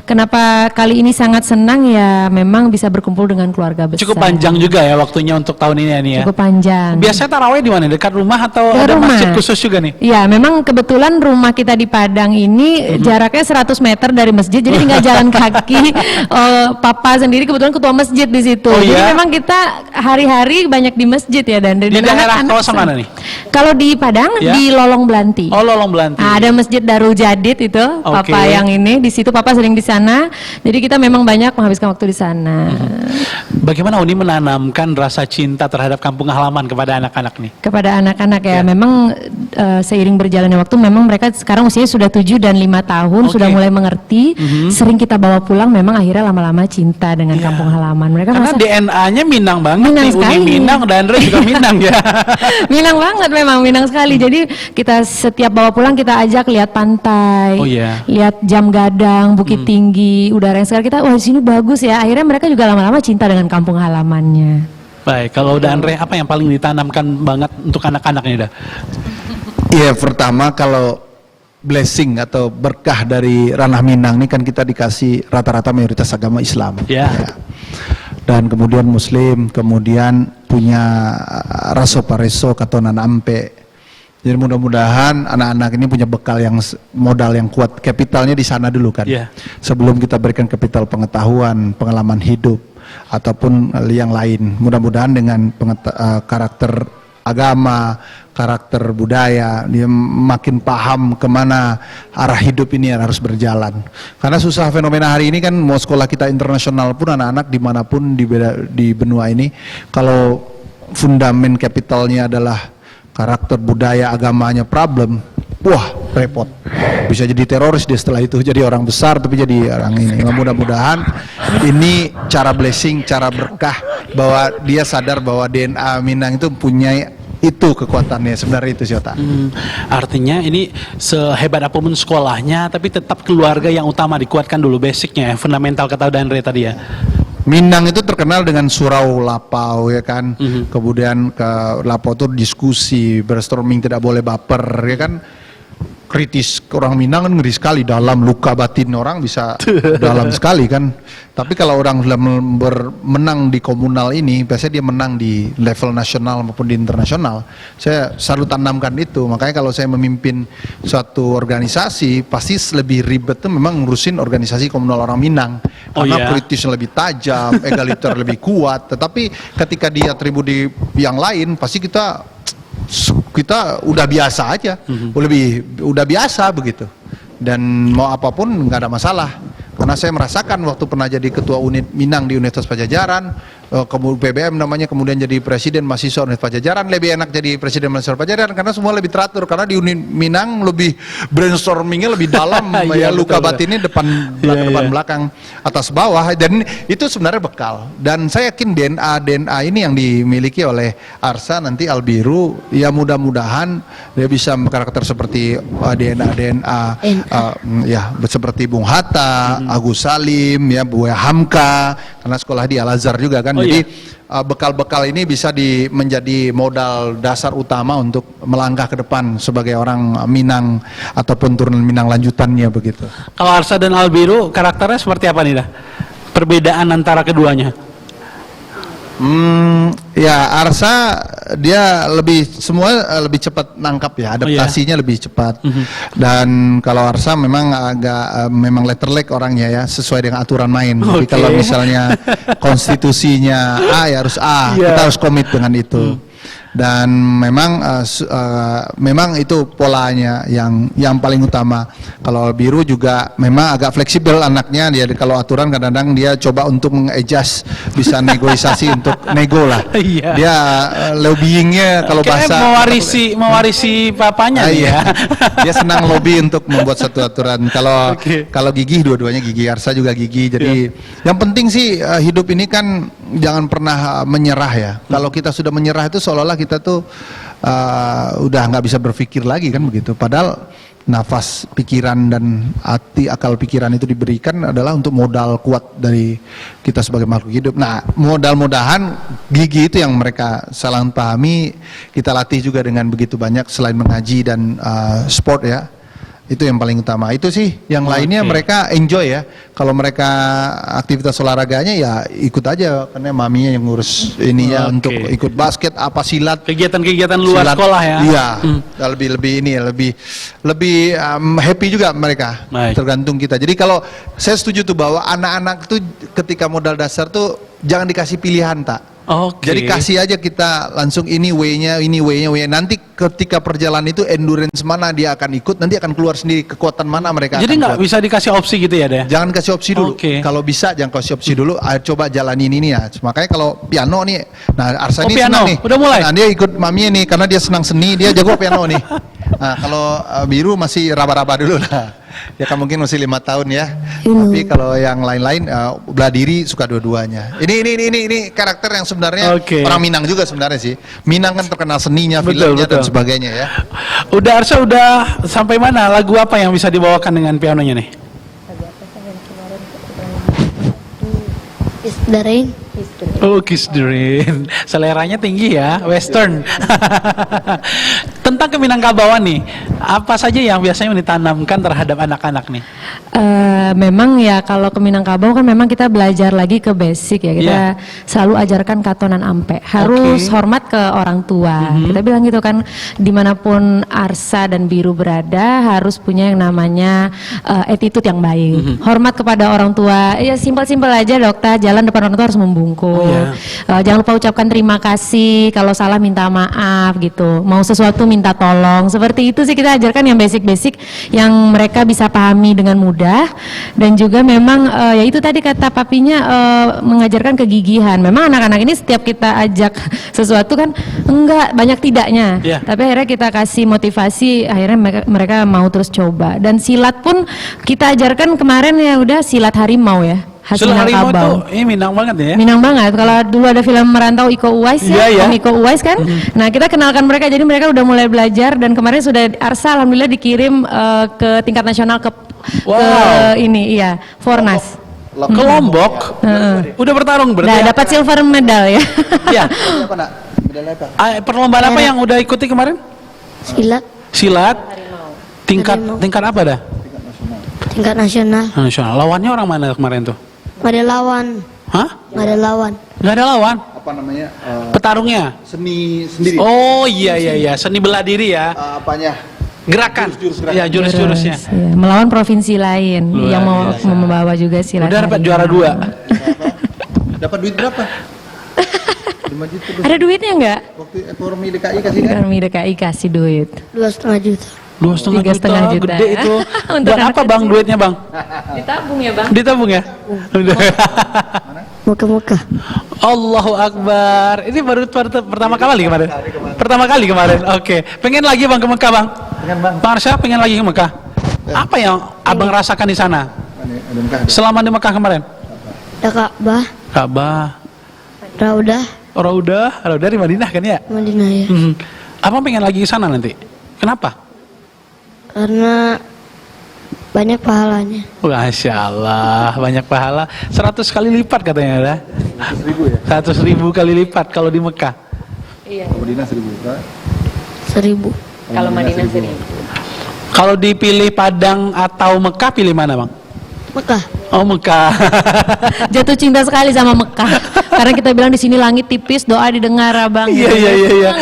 kenapa kali ini sangat senang ya, memang bisa berkumpul dengan keluarga besar. Cukup panjang juga ya waktunya untuk tahun ini ya nih ya. Cukup panjang. Biasanya tarawih di mana? Dekat rumah atau Dekat ada rumah. masjid khusus juga nih? Iya, memang kebetulan rumah kita di Padang ini jaraknya 100 meter dari masjid, jadi tinggal jalan kaki. Papa sendiri kebetulan ketua masjid di situ. Oh, jadi iya? memang kita hari-hari banyak di masjid ya, dan Di daerah kawasan mana nih? Kalau di Padang Ya? di Lolong Belanti. Oh, Lolong Belanti. Ada Masjid Darul Jadid itu, Papa yang ini di situ, Papa sering di sana. Jadi kita memang banyak menghabiskan waktu di sana. Bagaimana Uni menanamkan rasa cinta terhadap kampung halaman kepada anak-anak nih? Kepada anak-anak ya, memang seiring berjalannya waktu, memang mereka sekarang usianya sudah 7 dan 5 tahun, sudah mulai mengerti. Sering kita bawa pulang, memang akhirnya lama-lama cinta dengan kampung halaman. Mereka Karena merasa DNA-nya Minang banget Minang nih, Uni sekali. Minang, Dandre juga Minang ya. Minang banget, memang Minang sekali. Jadi kita setiap bawa pulang kita ajak lihat pantai, Oh, iya. lihat Jam Gadang, Bukit Tinggi, udara yang segar, kita wah di sini bagus ya. Akhirnya mereka juga lama-lama cinta dengan kampung halamannya. Baik, kalau Dandre apa yang paling ditanamkan banget untuk anak-anaknya dah? Iya, pertama kalau blessing atau berkah dari Ranah Minang ini kan kita dikasih rata-rata mayoritas agama Islam. Ya. Dan kemudian Muslim, kemudian punya raso pareso atau nanampe. Jadi mudah-mudahan anak-anak ini punya bekal yang modal yang kuat, kapitalnya di sana dulu kan. Yeah. Sebelum kita berikan kapital pengetahuan, pengalaman hidup ataupun yang lain. Mudah-mudahan dengan karakter agama, karakter budaya, dia makin paham kemana arah hidup ini yang harus berjalan. Karena susah fenomena hari ini kan, mau sekolah kita internasional pun anak-anak dimanapun di benua ini, kalau fundamen kapitalnya adalah karakter budaya agamanya problem, wah repot. Bisa jadi teroris dia setelah itu, jadi orang besar tapi jadi orang ini. Mudah-mudahan ini cara blessing, cara berkah, bahwa dia sadar bahwa DNA Minang itu punya itu kekuatannya sebenarnya itu Syota. Artinya ini sehebat apapun sekolahnya, tapi tetap keluarga yang utama dikuatkan dulu, basicnya, fundamental kata Dandre tadi ya. Minang itu terkenal dengan surau lapau ya kan, kemudian ke lapau itu diskusi, brainstorming, tidak boleh baper ya kan, kritis. Orang Minang kan ngeri sekali, dalam luka batin orang bisa dalam sekali kan. Tapi kalau orang sudah menang di komunal ini, biasanya dia menang di level nasional maupun di internasional. Saya selalu tanamkan itu. Makanya kalau saya memimpin suatu organisasi, pasti lebih ribet tuh memang ngurusin organisasi komunal orang Minang. Karena kritisnya lebih tajam, egaliter lebih kuat. Tetapi ketika dia atribut di yang lain, pasti kita udah biasa aja, udah biasa begitu. dan mau apapun nggak ada masalah. Karena saya merasakan waktu pernah jadi ketua unit Minang di Universitas Pajajaran, kemudian PBM namanya, kemudian jadi presiden mahasiswa Universitas Pajajaran, lebih enak jadi presiden mahasiswa Pajajaran karena semua lebih teratur. Karena di unit Minang lebih brainstormingnya lebih dalam, ya luka batinnya depan belakang atas bawah, dan itu sebenarnya bekal. Dan saya yakin DNA ini yang dimiliki oleh Arsa nanti Albiru, ya mudah-mudahan dia bisa karakter seperti DNA ya seperti Bung Hatta, Agus Salim, ya Buya Hamka, karena sekolah di Al Azhar juga kan. Jadi bekal-bekal ini bisa menjadi modal dasar utama untuk melangkah ke depan sebagai orang Minang ataupun turunan Minang lanjutannya begitu. Kalau Arsa dan Albiru karakternya seperti apa nih dah? Perbedaan antara keduanya? Ya Arsa dia lebih cepat nangkap ya, adaptasinya lebih cepat. Dan kalau Arsa memang memang letterlek orangnya ya, sesuai dengan aturan main. Jadi kalau misalnya konstitusinya A ya harus A, kita harus komit dengan itu. Dan memang itu polanya yang paling utama. Kalau Biru juga memang agak fleksibel anaknya, dia kalau aturan kadang-kadang dia coba untuk mengadjust, bisa negosiasi untuk nego lah. Dia lobbyingnya kalau bahasa mewarisi papanya ya. Dia senang lobby untuk membuat satu aturan. Kalau gigih, dua-duanya gigih, Arsa juga gigih. Jadi yang penting sih hidup ini kan jangan pernah menyerah ya. Kalau kita sudah menyerah itu seolah-olah kita tuh udah nggak bisa berpikir lagi kan begitu. Padahal nafas pikiran dan hati, akal pikiran itu diberikan adalah untuk modal kuat dari kita sebagai makhluk hidup. Nah, mudah-mudahan gigi itu yang mereka salah pahami, kita latih juga dengan begitu banyak selain mengaji dan sport ya. Itu yang paling utama. Itu sih, yang lainnya mereka enjoy ya. Kalau mereka aktivitas olahraganya ya ikut aja, karena maminya yang ngurus ininya untuk ikut basket, apa silat. Kegiatan-kegiatan luar sekolah ya. Iya, lebih happy juga mereka. Tergantung kita. Jadi kalau saya setuju tuh bahwa anak-anak tuh ketika modal dasar tuh jangan dikasih pilihan tak. Jadi kasih aja kita langsung ini way-nya. Nanti ketika perjalanan itu endurance mana dia akan ikut, nanti akan keluar sendiri kekuatan mana mereka. Jadi nggak bisa dikasih opsi gitu ya deh? Jangan kasih opsi dulu. Kalau bisa jangan kasih opsi dulu. Coba jalanin ini ya. Makanya kalau piano nih, nah Arsa ini senang nih. Udah mulai. Nah, dia ikut maminya nih karena dia senang seni, dia jago piano nih. Nah kalau Biru masih raba-raba dulu lah. Ya kan mungkin masih 5 tahun ya. Tapi kalau yang lain-lain belah diri suka dua-duanya. Ini karakter yang sebenarnya orang Minang juga sebenarnya sih. Minang kan terkenal seninya, filmnya dan sebagainya ya. Udah Arsa udah sampai mana? Lagu apa yang bisa dibawakan dengan pianonya nih? Kiss the Rain. Oh, Kiss the Rain. Seleranya tinggi ya, western. Tentang Keminangkabauan nih, apa saja yang biasanya ditanamkan terhadap anak-anak nih? Memang ya kalau ke Minangkabau kan memang kita belajar lagi ke basic ya. Kita selalu ajarkan katonan ampe. Harus hormat ke orang tua. Kita bilang gitu kan, dimanapun Arsa dan Biru berada harus punya yang namanya attitude yang baik. Hormat kepada orang tua. Ya simpel-simpel aja dokter, jalan depan orang tua harus membungkuk. Jangan lupa ucapkan terima kasih. Kalau salah minta maaf gitu. Mau sesuatu minta tolong. Seperti itu sih kita ajarkan yang basic-basic yang mereka bisa pahami dengan mudah. Dan juga memang ya itu tadi kata papinya mengajarkan kegigihan. Memang anak-anak ini setiap kita ajak sesuatu kan enggak banyak tidaknya. Tapi akhirnya kita kasih motivasi, akhirnya mereka mau terus coba. Dan silat pun kita ajarkan kemarin ya udah silat harimau ya. Silat harimau tuh ini Minang banget ya. Minang banget. Kalau dulu ada film Merantau Iko Uwais ya, Om Iko Uwais kan. Nah, kita kenalkan mereka, jadi mereka udah mulai belajar dan kemarin sudah Arsa alhamdulillah dikirim ke tingkat nasional ke ini Fornas. Ke Lombok. Udah bertarung berarti. Nah, dapat silver medal ya. Iya. Perlombaan apa yang udah ikuti kemarin? Silat. Tingkat apa dah? Tingkat nasional. Nasional. Lawannya orang mana kemarin tuh? Nggak ada lawan. Hah? Nggak ada lawan. Nggak ada lawan? Apa namanya? Petarungnya? Seni sendiri. Oh iya, seni bela diri ya. Apanya? Gerakan. Ya, jurus-jurusnya. Ya, melawan provinsi lain yang mau membawa juga silat. Udah dapat juara 2. Dapat duit berapa? 5 juta. Ada duitnya nggak? Waktu ekonomi DKI kasih kan? Ekonomi DKI kasih duit. 2,5 juta. 2,5 juta, juta. gede itu. Untuk Buat anak apa bang kecil. duitnya bang? Ditabung ya bang. Ditabung ya? Udah. Mekah. Allahu Akbar. Ini baru pertama kali kemarin. Pertama kali kemarin. Oke. Pengen lagi bang ke Mekah bang? Pengen bang. Bang Arsya pengen lagi ke Mekah. Apa yang abang rasakan di sana? Selama di Mekah kemarin? Ada Ka'bah, Ka'bah. Raudah, Raudah di Madinah kan ya? Madinah ya. Abang pengen lagi ke sana nanti. Kenapa? Karena banyak pahalanya. Masya Allah, banyak pahala. 100 kali lipat katanya ya. 100.000 kali lipat kalau di Mekah. Iya. Madinah 1.000. 1.000. Kalau Madinah 1.000. Kalau dipilih Padang atau Mekah, pilih mana bang? Mekah. Oh Mekah. Jatuh cinta sekali sama Mekah. Karena kita bilang di sini langit tipis, doa didengar abang. Iya.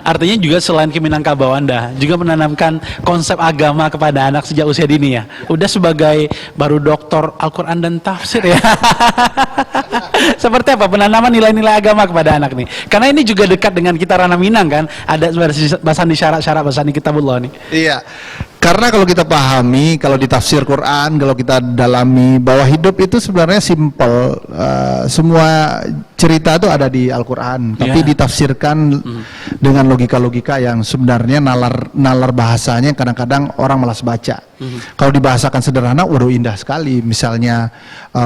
Artinya juga selain ke Minangkabau Anda juga menanamkan konsep agama kepada anak sejak usia dini ya. Udah sebagai baru doktor Al-Quran dan tafsir ya. Seperti apa penanaman nilai-nilai agama kepada anak nih? Karena ini juga dekat dengan kita ranah Minang kan. Ada bahasan di syarat-syarat bahasan di kitabullah nih. Iya. Karena kalau kita pahami, kalau di tafsir Quran, kalau kita dalami bahwa hidup itu sebenarnya simpel, semua cerita itu ada di Al-Quran, tapi ditafsirkan dengan logika-logika yang sebenarnya nalar bahasanya kadang-kadang orang malas baca. Kalau dibahasakan sederhana, waduh indah sekali. Misalnya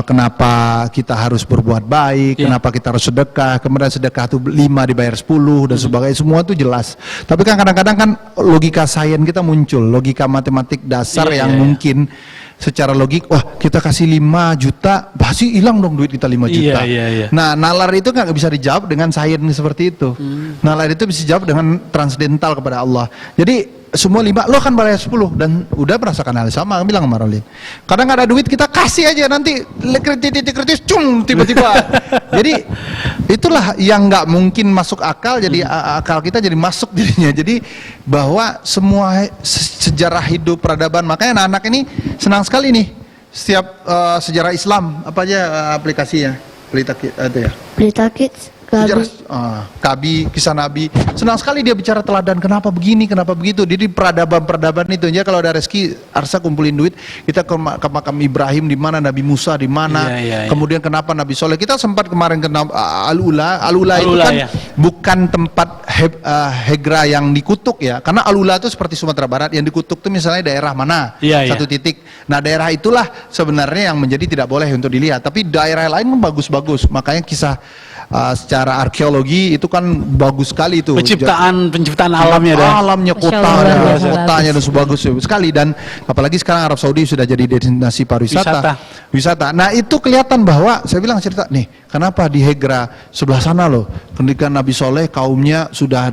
kenapa kita harus berbuat baik, kenapa kita harus sedekah, kemudian sedekah itu 5 dibayar 10 dan sebagainya, semua itu jelas. Tapi kan kadang-kadang kan logika sains kita muncul, logika matematik dasar yang mungkin secara logik, wah kita kasih 5 juta, pasti hilang dong duit kita 5 juta. Nah, nalar itu nggak bisa dijawab dengan sains seperti itu. Nalar itu bisa dijawab dengan transcendental kepada Allah. Jadi semua 5, lo kan bayar 10 dan udah merasakan hal sama, bilang sama Rolin. Kadang nggak ada duit kita kasih aja, nanti kritis cung tiba-tiba. Jadi itulah yang nggak mungkin masuk akal, jadi akal kita jadi masuk dirinya. Jadi bahwa semua sejarah hidup peradaban, makanya anak-anak ini senang sekali nih setiap sejarah Islam apa aja aplikasinya, Pelita itu ya. Pelita Kids, Kabi, kisah Nabi, senang sekali dia bicara teladan, kenapa begini, kenapa begitu. Jadi peradaban itu ya. Kalau ada rezeki, Arsa kumpulin duit, kita ke makam Ibrahim di mana, Nabi Musa di mana, kemudian kenapa Nabi Soleh. Kita sempat kemarin ke Al-Ula itu kan bukan tempat Hegra yang dikutuk ya, karena Al-Ula itu seperti Sumatera Barat, yang dikutuk itu misalnya daerah mana, satu titik. Nah daerah itulah sebenarnya yang menjadi tidak boleh untuk dilihat, tapi daerah lain kan bagus-bagus. Makanya kisah secara arkeologi itu kan bagus sekali itu, penciptaan alamnya kotanya dan sebagus sekali. Dan apalagi sekarang Arab Saudi sudah jadi destinasi wisata. Nah itu kelihatan bahwa saya bilang cerita nih, kenapa di Hegra sebelah sana loh, ketika Nabi Soleh kaumnya sudah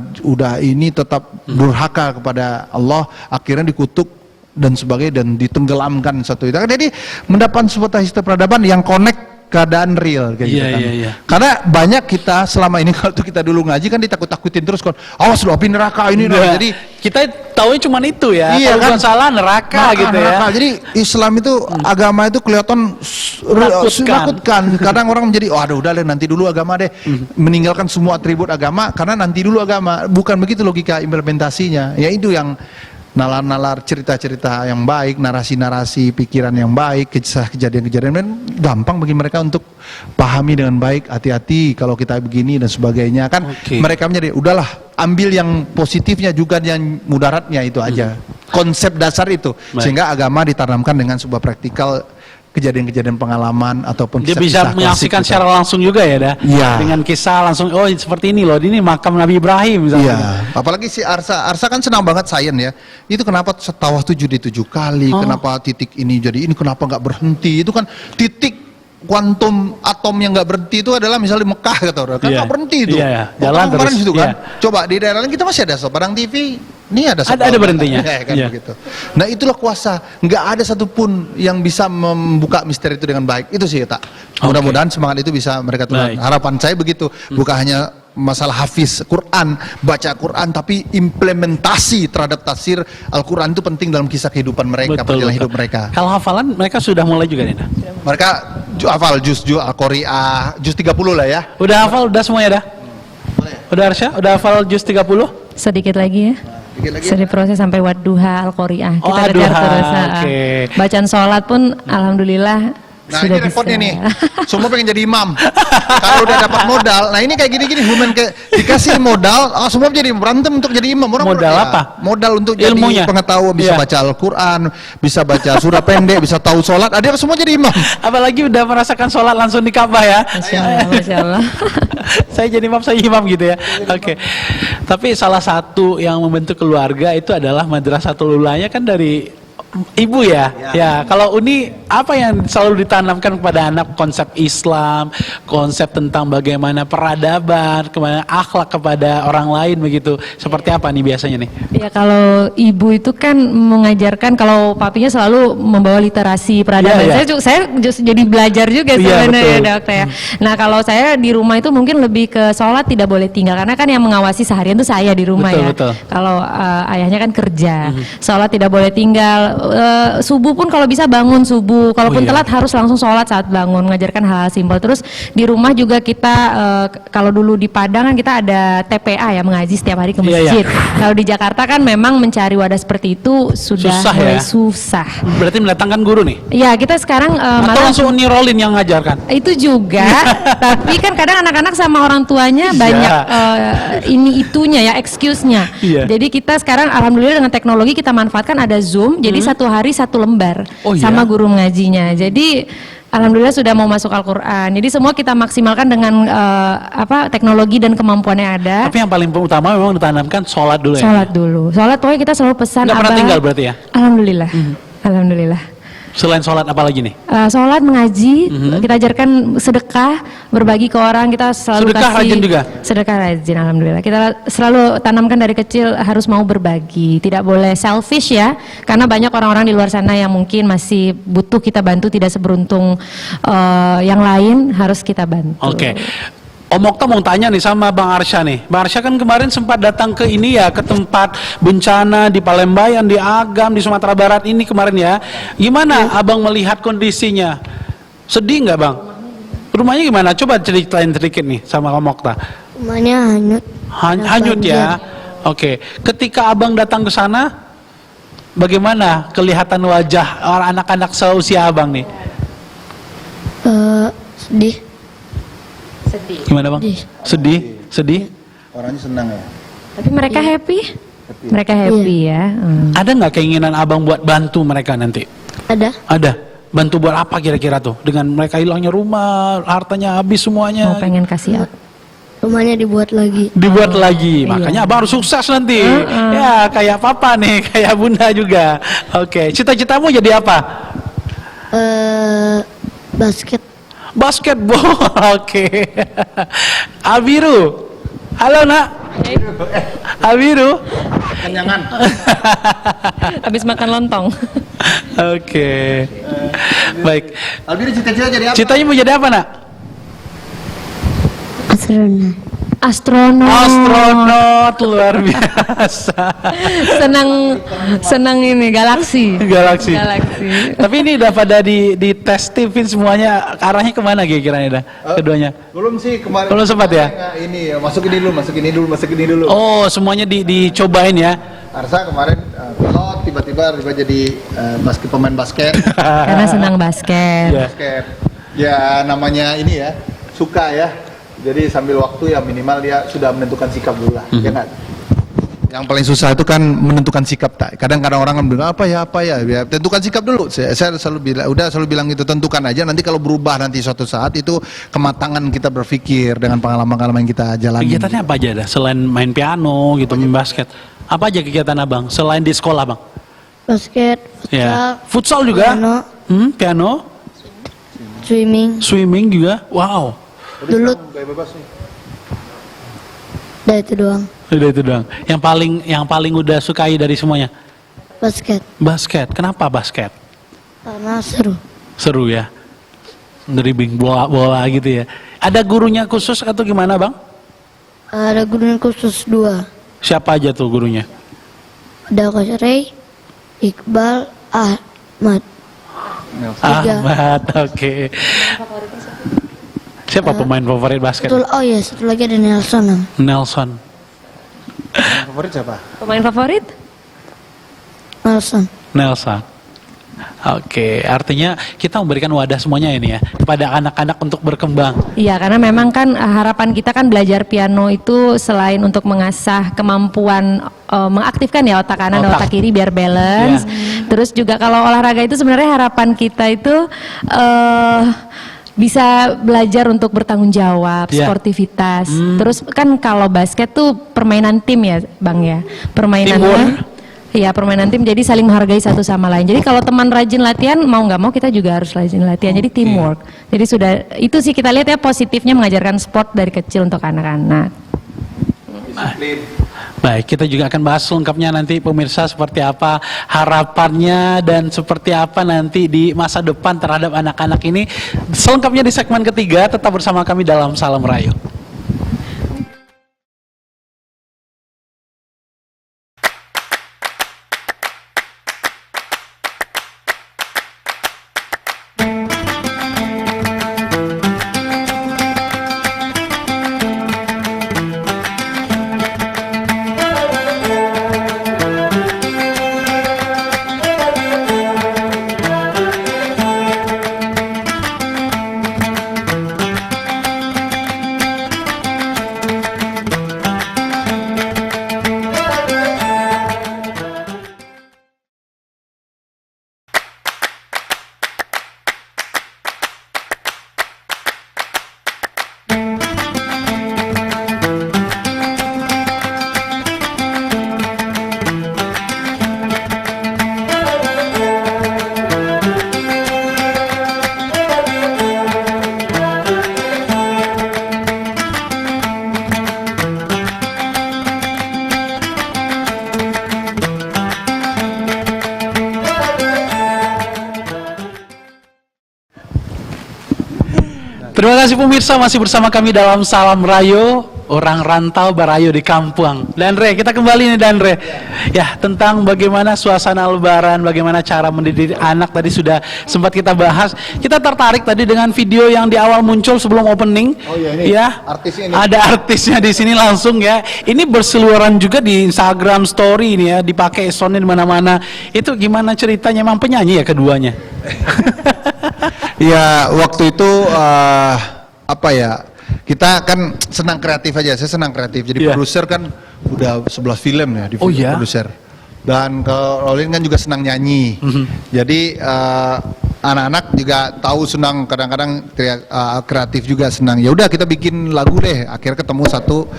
ini tetap durhaka kepada Allah, akhirnya dikutuk dan sebagainya dan ditenggelamkan satu itu. Jadi mendapat sebuah histori peradaban yang connect keadaan real kayak gitu kan. Karena banyak kita selama ini kalau kita dulu ngaji kan ditakut-takutin terus kan, awas lu api neraka ini. Jadi kita taunya cuma itu ya. Kalau bukan salah neraka gitu ya. Jadi Islam itu agama itu kelihatan menakutkan. Kadang orang menjadi udah nanti dulu agama deh, meninggalkan semua atribut agama karena nanti dulu agama. Bukan begitu logika implementasinya. Ya itu yang nalar-nalar cerita-cerita yang baik, narasi-narasi pikiran yang baik, kisah kejadian-kejadian, dan gampang bagi mereka untuk pahami dengan baik. Hati-hati kalau kita begini dan sebagainya kan. Mereka menjadi udahlah ambil yang positifnya juga yang mudaratnya itu aja. Konsep dasar itu sehingga agama ditanamkan dengan sebuah praktikal kejadian-kejadian pengalaman ataupun dia bisa menyaksikan secara langsung juga ya dengan kisah langsung, oh seperti ini loh, ini makam Nabi Ibrahim misalnya. Apalagi si Arsa kan senang banget sains ya, itu kenapa tawaf 7 kali, kenapa titik ini jadi ini, kenapa nggak berhenti, itu kan titik kuantum atom yang nggak berhenti itu adalah misalnya di Mekah kata orang, kan nggak berhenti itu, jalan terus situ kan. Coba di daerah lain kita masih ada Padang TV, ini ada berhentinya kan begitu. Nah itulah kuasa, nggak ada satupun yang bisa membuka misteri itu dengan baik. Itu sih tak. Mudah-mudahan semangat itu bisa mereka tularkan. Harapan saya begitu, bukan hanya masalah hafiz Quran, baca Quran, tapi implementasi terhadap tafsir Al-Quran itu penting dalam kisah kehidupan mereka, perjalanan hidup mereka. Kalau hafalan mereka sudah mulai juga nih. Mereka hafal juz Al-Qari'ah, juz 30 lah ya. Udah hafal, udah semuanya dah. Udah Arsya, udah hafal juz 30? Sedikit lagi ya. Dikit lagi. Sedih proses sampai wadduha al-qari'ah. Oh, Kita kejar ad-duha, terus. oke. Bacaan sholat pun alhamdulillah Nah sudah ini repotnya bisa. nih, semua pengen jadi imam. Kalau udah dapat modal, nah ini kayak gini-gini, human kayak dikasih modal, semua jadi berantem untuk jadi imam. Modal apa? Modal untuk Ilmunya? jadi pengetahuan, bisa Iya. baca Al-Quran, bisa baca surah pendek, bisa tahu sholat, ada semua jadi imam. Apalagi udah merasakan sholat langsung di Ka'bah ya. Masya Allah, Masya Allah. Saya jadi imam, saya imam gitu ya. Oke. Tapi salah satu yang membentuk keluarga itu adalah Madrasatul Ulanya kan dari ibu ya. Ya, kalau Uni apa yang selalu ditanamkan kepada anak, konsep Islam, konsep tentang bagaimana peradaban, kemana akhlak kepada orang lain begitu. Seperti apa nih biasanya nih? Ya kalau ibu itu kan mengajarkan, kalau papinya selalu membawa literasi peradaban. Iya, iya. Saya jadi belajar juga Iya, sebenarnya betul. dokter ya. Nah kalau saya di rumah itu mungkin lebih ke sholat tidak boleh tinggal, karena kan yang mengawasi seharian itu saya di rumah Betul, ya. betul. Kalau ayahnya kan kerja, sholat tidak boleh tinggal. Subuh pun kalau bisa bangun subuh, kalaupun iya. telat harus langsung sholat saat bangun, mengajarkan hal-hal simpel. Terus di rumah juga kita kalau dulu di Padang kan kita ada TPA ya, mengaji setiap hari ke Iya, iya. masjid. Kalau di Jakarta kan memang mencari wadah seperti itu sudah Susah mulai ya? susah. Berarti mendatangkan guru nih? Ya kita sekarang Atau malah langsung Uni Rolin yang ngajarkan? itu juga, tapi kan kadang anak-anak sama orang tuanya Iya. banyak ini itunya ya, excuse-nya. Iya. Jadi kita sekarang alhamdulillah dengan teknologi kita manfaatkan, ada Zoom, jadi satu hari satu lembar Oh, iya? sama guru mengajinya. Jadi alhamdulillah sudah mau masuk Al-Qur'an. Jadi semua kita maksimalkan dengan teknologi dan kemampuan yang ada. Tapi yang paling utama memang ditanamkan sholat dulu ya? Sholat dulu. Sholat pokoknya kita selalu pesan Nggak pernah Abah. tinggal berarti ya? Alhamdulillah. Alhamdulillah. Selain sholat apa lagi nih? Sholat, mengaji, kita ajarkan sedekah, berbagi ke orang, kita selalu Sedekah kasih. rajin juga? Sedekah rajin, alhamdulillah. Kita selalu tanamkan dari kecil harus mau berbagi, tidak boleh selfish ya, karena banyak orang-orang di luar sana yang mungkin masih butuh kita bantu, tidak seberuntung yang lain, harus kita bantu. Oke. Om Okta mau tanya nih sama Bang Arsya nih. Bang Arsya kan kemarin sempat datang ke ini ya, ke tempat bencana di Palembayan, di Agam, di Sumatera Barat ini kemarin ya. Gimana Abang melihat kondisinya? Sedih nggak Bang? Rumahnya gimana? Coba ceritain sedikit nih sama Om Okta. Rumahnya hanyut. Hanyut ya. Oke. Ketika Abang datang ke sana, bagaimana kelihatan wajah anak-anak seusia Abang nih? Sedih. Gimana Bang? Sedih? Sedih? Orangnya senang ya. Tapi mereka happy? Mereka happy ya. Ada nggak keinginan Abang buat bantu mereka nanti? Ada. Ada. Bantu buat apa kira-kira tuh? Dengan mereka hilangnya rumah, hartanya habis semuanya. Mau pengen kasih apa? Rumahnya dibuat lagi. Dibuat lagi. iya. Makanya Abang harus sukses nanti. Ya, kayak papa nih, kayak bunda juga. Oke, cita-citamu jadi apa? Basket. Basketball. Oke. Abiru. Halo nak. Abiru. Kenyangan. Habis makan lontong. Oke. Baik. Albi cita-cita jadi apa? Citanya mau jadi apa nak? Astronot. Astronot. Astronot luar biasa. senang ini galaksi. Galaksi. Galaksi. Tapi ini udah pada di tes TV semuanya, arahnya kemana kira-kira dah keduanya? Belum sih kemarin. Belum sempat ya? Ini masuk ini dulu. Oh, semuanya dicobain ya. Arsa kemarin pilot tiba-tiba jadi pemain basket. Karena senang basket. Iya. Basket. Ya namanya ini ya, suka ya. Jadi sambil waktu ya minimal dia sudah menentukan sikap dulu lah, ya kan? Yang paling susah itu kan menentukan sikap tak. Kadang-kadang orang kan bilang apa ya, ya tentukan sikap dulu. Saya selalu bilang itu, tentukan aja. Nanti kalau berubah nanti suatu saat itu kematangan kita berpikir dengan pengalaman-pengalaman yang kita jalani. Kegiatannya apa aja dah? Selain main piano gitu, main basket. Apa aja kegiatan Abang selain di sekolah, Bang? Basket. Futsal. Ya. Futsal juga? Piano. Piano? Swimming. juga? Wow. Dulu. Udah itu doang. Udah itu doang. Yang paling udah sukai dari semuanya? Basket. Basket. Kenapa basket? Karena seru. Seru ya. Dribbling bola gitu ya. Ada gurunya khusus atau gimana, Bang? Ada guru khusus 2. Siapa aja tuh gurunya? Ada Coach Ray, Iqbal, Ahmad. Tiga. Ahmad, oke. Siapa pemain favorit basket? Satu lagi ada Nelson. Nelson. Favorit siapa? Pemain favorit? Nelson. Oke, artinya kita memberikan wadah semuanya ini ya kepada anak-anak untuk berkembang. Iya, karena memang kan harapan kita kan belajar piano itu selain untuk mengasah kemampuan mengaktifkan ya otak kanan dan otak kiri biar balance. Terus juga kalau olahraga itu sebenarnya harapan kita itu bisa belajar untuk bertanggung jawab, sportivitas. Terus kan kalau basket tuh permainan tim ya, Bang ya. Permainannya iya, permainan tim, jadi saling menghargai satu sama lain. Jadi kalau teman rajin latihan, mau nggak mau kita juga harus rajin latihan. Jadi teamwork. Jadi sudah itu sih kita lihat ya positifnya mengajarkan sport dari kecil untuk anak-anak. Baik, kita juga akan bahas lengkapnya nanti pemirsa seperti apa harapannya dan seperti apa nanti di masa depan terhadap anak-anak ini. Selengkapnya di segmen ketiga, tetap bersama kami dalam Salam Rayu. Terima kasih pemirsa, masih bersama kami dalam Salam Rayo, orang rantau barayo di kampung. Danre, kita kembali nih Danre. Ya, tentang bagaimana suasana lebaran, bagaimana cara mendidik anak tadi sudah sempat kita bahas. Kita tertarik tadi dengan video yang di awal muncul sebelum opening. Oh iya, ini ya, artisnya ini. Ada artisnya di sini langsung ya. Ini berseliweran juga di Instagram story ini ya, dipakai soundnya di mana-mana. Itu gimana ceritanya? Emang penyanyi ya keduanya? Ya waktu itu apa ya, kita kan senang kreatif aja, saya senang kreatif. Jadi produser kan udah 11 film ya di produser. Dan kalau Rolin kan juga senang nyanyi. Jadi anak-anak juga tahu senang, kadang-kadang kreatif juga senang. Ya udah kita bikin lagu deh. Akhirnya ketemu satu,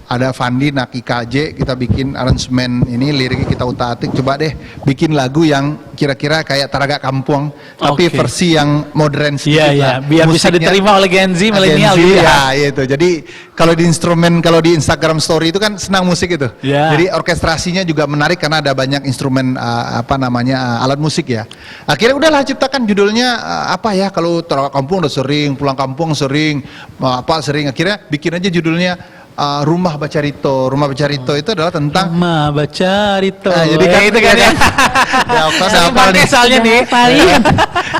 ada Fandi Nak IKJ, kita bikin aransemen ini, liriknya kita utak-atik, coba deh bikin lagu yang kira-kira kayak Taraga Kampung, tapi versi yang modern sedikit lah. Biar bisa diterima oleh Gen Z, milenial gitu ya. Itu. Jadi kalau di instrumen, kalau di Instagram story itu kan senang musik itu. Jadi orkestrasinya juga menarik karena ada banyak instrumen alat musik ya. Akhirnya udahlah ciptakan judulnya apa ya, kalau Taraga Kampung udah sering, pulang kampung sering, sering, akhirnya bikin aja judulnya Rumah Bacarito. Rumah Bacarito itu adalah tentang Rumah Bacarito. Jadi kan itu kan ya. Ya, apa nih? Soalnya nih.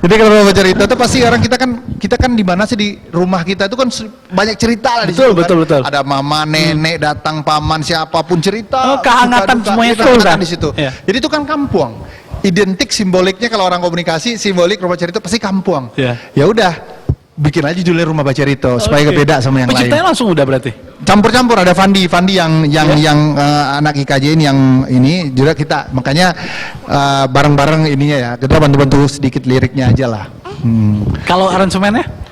Jadi kalau Rumah Bacarito itu pasti orang kita kan di mana sih, di rumah kita itu kan banyak cerita lah di situ. Betul. Ada mama, nenek datang, paman, siapapun cerita. Kehangatan semuanya itu kan di situ. Jadi itu kan kampung. Identik simboliknya kalau orang komunikasi, simbolik Rumah Bacarito pasti kampung. Ya udah, bikin aja judulnya Rumah Bacarito supaya beda sama yang lain. Penciptanya langsung udah berarti? Campur-campur, ada Fandi yang anak IKJ ini, yang ini juga kita, makanya bareng-bareng ininya ya, kita bantu-bantu sedikit liriknya aja lah. Kalau aransemennya?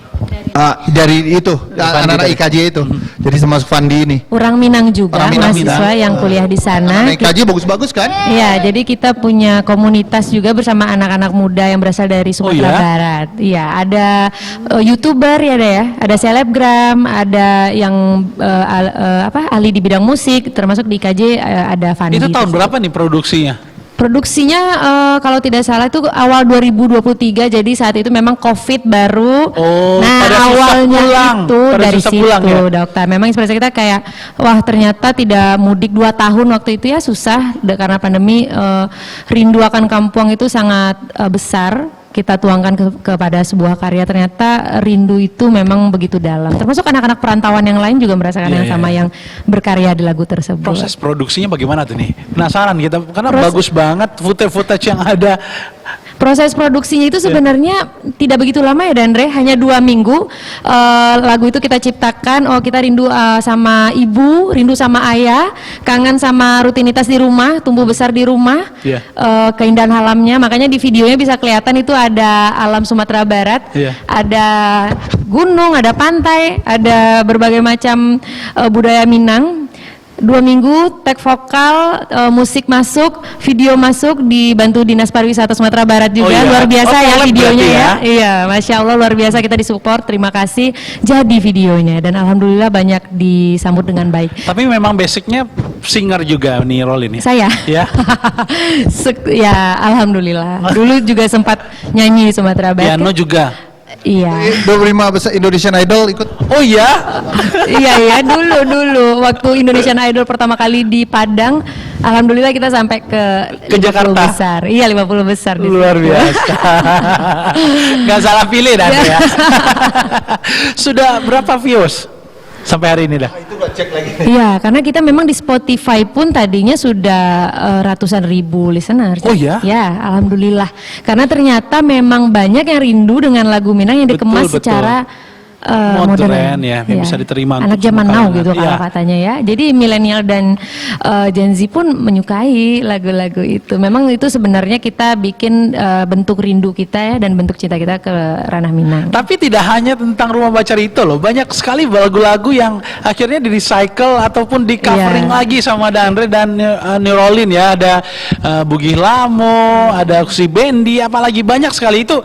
Dari itu anak-anak IKJ itu, jadi termasuk Fandi ini. Orang Minang juga, mahasiswa yang kuliah di sana. Anak IKJ bagus-bagus kan? Iya, jadi kita punya komunitas juga bersama anak-anak muda yang berasal dari Sumatera Barat. Iya, ada YouTuber ada selebgram, ada yang ahli di bidang musik, termasuk di IKJ ada Fandi. Itu tahun berapa nih produksinya? Produksinya kalau tidak salah itu awal 2023, jadi saat itu memang COVID baru. Awalnya itu dari situ, dokter. Memang inspirasi kita kayak, wah ternyata tidak mudik 2 tahun waktu itu ya, susah karena pandemi. Rindu akan kampung itu sangat besar. kita tuangkan kepada sebuah karya, ternyata rindu itu memang begitu dalam. Termasuk anak-anak perantauan yang lain juga merasakan yang sama yang berkarya di lagu tersebut. Proses produksinya bagaimana tuh nih? Penasaran kita, karena bagus banget footage yang ada. Proses produksinya itu sebenarnya tidak begitu lama ya Dandre, hanya 2 minggu. Lagu itu kita ciptakan, kita rindu sama ibu, rindu sama ayah, kangen sama rutinitas di rumah, tumbuh besar di rumah, keindahan alamnya. Makanya di videonya bisa kelihatan itu ada alam Sumatera Barat, ada gunung, ada pantai, ada berbagai macam budaya Minang. 2 minggu, tag vokal, musik masuk, video masuk, dibantu Dinas Pariwisata Sumatera Barat juga. Luar biasa ya videonya ya. Iya, Masya Allah luar biasa, kita disupport, terima kasih. Jadi videonya, dan alhamdulillah banyak disambut dengan baik. Tapi memang basicnya singer juga nih Rol ini. Saya? Ya. Ya, alhamdulillah. Dulu juga sempat nyanyi di Sumatera Barat. Piano juga. Iya. 25 besar Indonesian Idol ikut. Oh iya? Iya dulu waktu Indonesian Idol pertama kali di Padang, alhamdulillah kita sampai ke Jakarta besar. Iya 50 besar. Luar biasa. Gak salah pilih dah ya. Sudah berapa views sampai hari ini dah? Itu gak cek lagi. Iya, karena kita memang di Spotify pun tadinya sudah ratusan ribu listener. Oh iya? Ya, alhamdulillah. Karena ternyata memang banyak yang rindu dengan lagu Minang yang dikemas secara modern ya, yang bisa diterima anak zaman now gitu kalau katanya ya. Jadi milenial dan Gen Z pun menyukai lagu-lagu itu. Memang itu sebenarnya kita bikin bentuk rindu kita ya dan bentuk cinta kita ke ranah Minang. Tapi tidak hanya tentang Rumah Baca Rito loh, banyak sekali lagu-lagu yang akhirnya di recycle ataupun di covering lagi sama Dandre dan Nurolin ya. Ada Bugih Lamo, ada Si Bendi, apalagi banyak sekali. Itu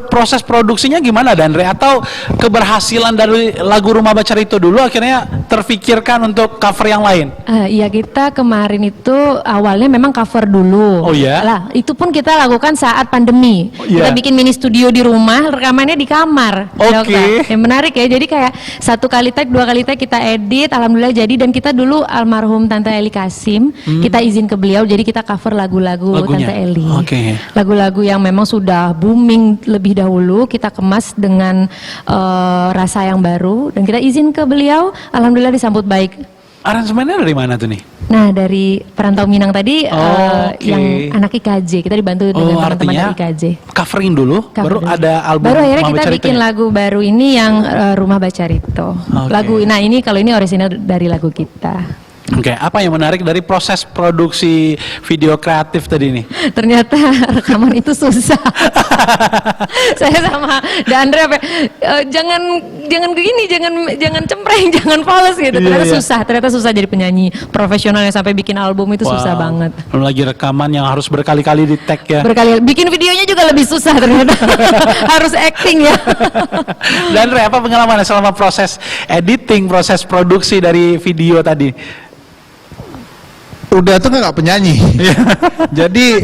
proses produksinya gimana Dandre? Atau keberhasilan dari lagu Rumah Baca Rito dulu akhirnya terfikirkan untuk cover yang lain? Iya, kita kemarin itu awalnya memang cover dulu. Oh iya? Lah, itu pun kita lakukan saat pandemi. Kita bikin mini studio di rumah, rekamannya di kamar. Oke. Yang menarik ya, jadi kayak 1 kali tag, 2 kali tag kita edit, alhamdulillah jadi. Dan kita dulu almarhum Tante Eli Kasim, kita izin ke beliau, jadi kita cover lagu-lagu Tante Eli. Lagu-lagu yang memang sudah booming lebih dahulu, kita kemas dengan rasa yang baru dan kita izin ke beliau, alhamdulillah disambut baik. Aransemennya dari mana tuh nih? Nah, dari Perantau Minang tadi yang anak IKJ, kita dibantu dengan teman-teman IKJ. Covering dulu, baru ada album. Baru akhirnya kita bikin lagu baru ini yang Rumah Baca Rito. Lagu, nah ini kalau ini orisinal dari lagu kita. Oke, apa yang menarik dari proses produksi video kreatif tadi nih? Ternyata rekaman itu susah. Saya sama Dandre jangan begini, jangan cempreng, jangan fals gitu. Ternyata susah jadi penyanyi profesional yang sampai bikin album itu susah banget. Lagi rekaman yang harus berkali-kali di tag ya. Bikin videonya juga lebih susah ternyata. Harus acting ya. Dandre, apa pengalamannya selama proses editing, proses produksi dari video tadi? Udah tuh nggak penyanyi, jadi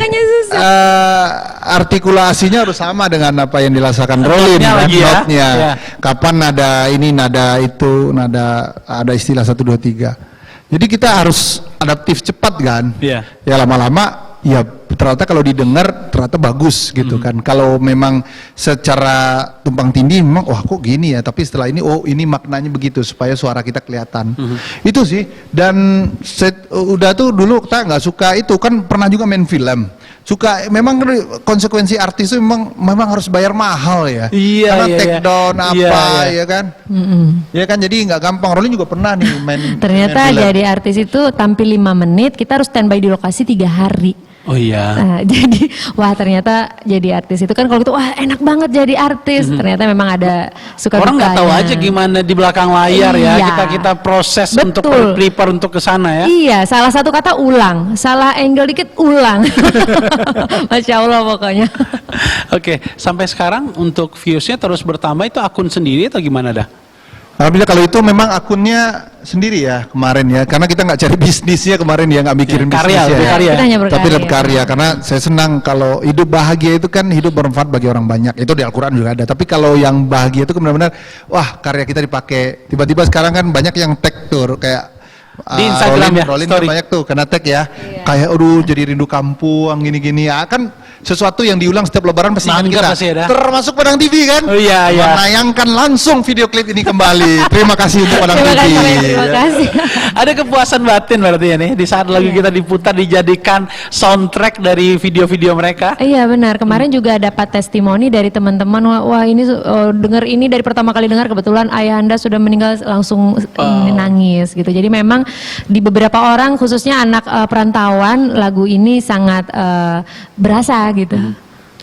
artikulasinya harus sama dengan apa yang dirasakan Rolin, notnya. Kapan nada ini, nada itu, nada ada istilah 1, 2, 3. Jadi kita harus adaptif cepat kan. Ya lama-lama ya ternyata kalau didengar ternyata bagus gitu kan. Kalau memang secara tumpang tindih memang wah kok gini ya, tapi setelah ini ini maknanya begitu supaya suara kita kelihatan. Itu sih. Dan udah tuh dulu kita nggak suka itu kan, pernah juga main film. Suka memang konsekuensi artis itu memang harus bayar mahal ya. Karena take down ya kan. Ya kan, jadi nggak gampang. Rolin juga pernah nih main. Ternyata jadi artis itu tampil 5 menit, kita harus standby di lokasi 3 hari. Oh iya. Nah, jadi wah ternyata jadi artis itu kan kalau gitu wah enak banget jadi artis. Ternyata memang ada suka dukanya. Orang nggak tahu aja gimana di belakang layar ya. Kita proses untuk prepare untuk ke sana ya. Iya, salah satu kata ulang, salah angle dikit ulang. Masya Allah pokoknya. Oke, sampai sekarang untuk viewsnya terus bertambah, itu akun sendiri atau gimana dah? Alhamdulillah kalau itu memang akunnya sendiri ya kemarin ya, karena kita nggak cari bisnisnya kemarin ya, nggak mikirin bisnisnya ya. Tapi dapat karya, karena saya senang kalau hidup bahagia itu kan hidup bermanfaat bagi orang banyak, itu di Al-Quran juga ada. Tapi kalau yang bahagia itu benar-benar wah karya kita dipakai, tiba-tiba sekarang kan banyak yang tag tuh kayak di Instagram Rolin story banyak tuh kena tag ya, kayak aduh jadi rindu kampung gini-gini ya kan. sesuatu yang diulang setiap lebaran pasti ingat Mangga kita. pasti ada. Termasuk Padang TV kan? Oh, iya, iya. Menayangkan langsung video klip ini kembali. Terima kasih untuk Padang Terima TV. kasih, terima kasih. Ada kepuasan batin berarti ya nih di saat lagu kita diputar dijadikan soundtrack dari video-video mereka. Iya benar, kemarin juga dapat testimoni dari teman-teman, wah ini dengar ini dari pertama kali dengar, kebetulan ayah Anda sudah meninggal, langsung nangis gitu. Jadi memang di beberapa orang khususnya anak perantauan lagu ini sangat berasa gitu.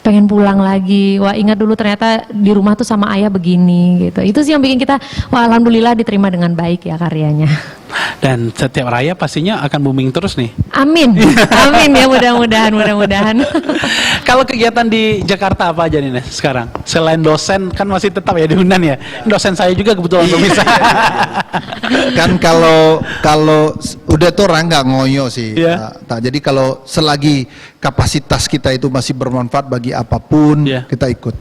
Pengen pulang lagi, wah ingat dulu ternyata di rumah tuh sama ayah begini gitu. Itu sih yang bikin kita, wah alhamdulillah diterima dengan baik ya karyanya. Dan setiap raya pastinya akan booming terus nih. Amin, amin ya mudah-mudahan. Kalau kegiatan di Jakarta apa aja nih Nes, sekarang? Selain dosen kan masih tetap ya di Unan ya. Dosen saya juga kebetulan pemirsa. Kan kalau udah tuh orang nggak ngoyo sih. Iya. Jadi kalau selagi kapasitas kita itu masih bermanfaat bagi apapun, Iya. kita ikut.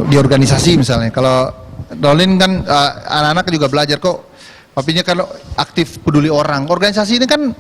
Di organisasi misalnya, kalau Rolin kan anak-anak juga belajar kok. Papinya kalau aktif peduli orang, organisasi ini kan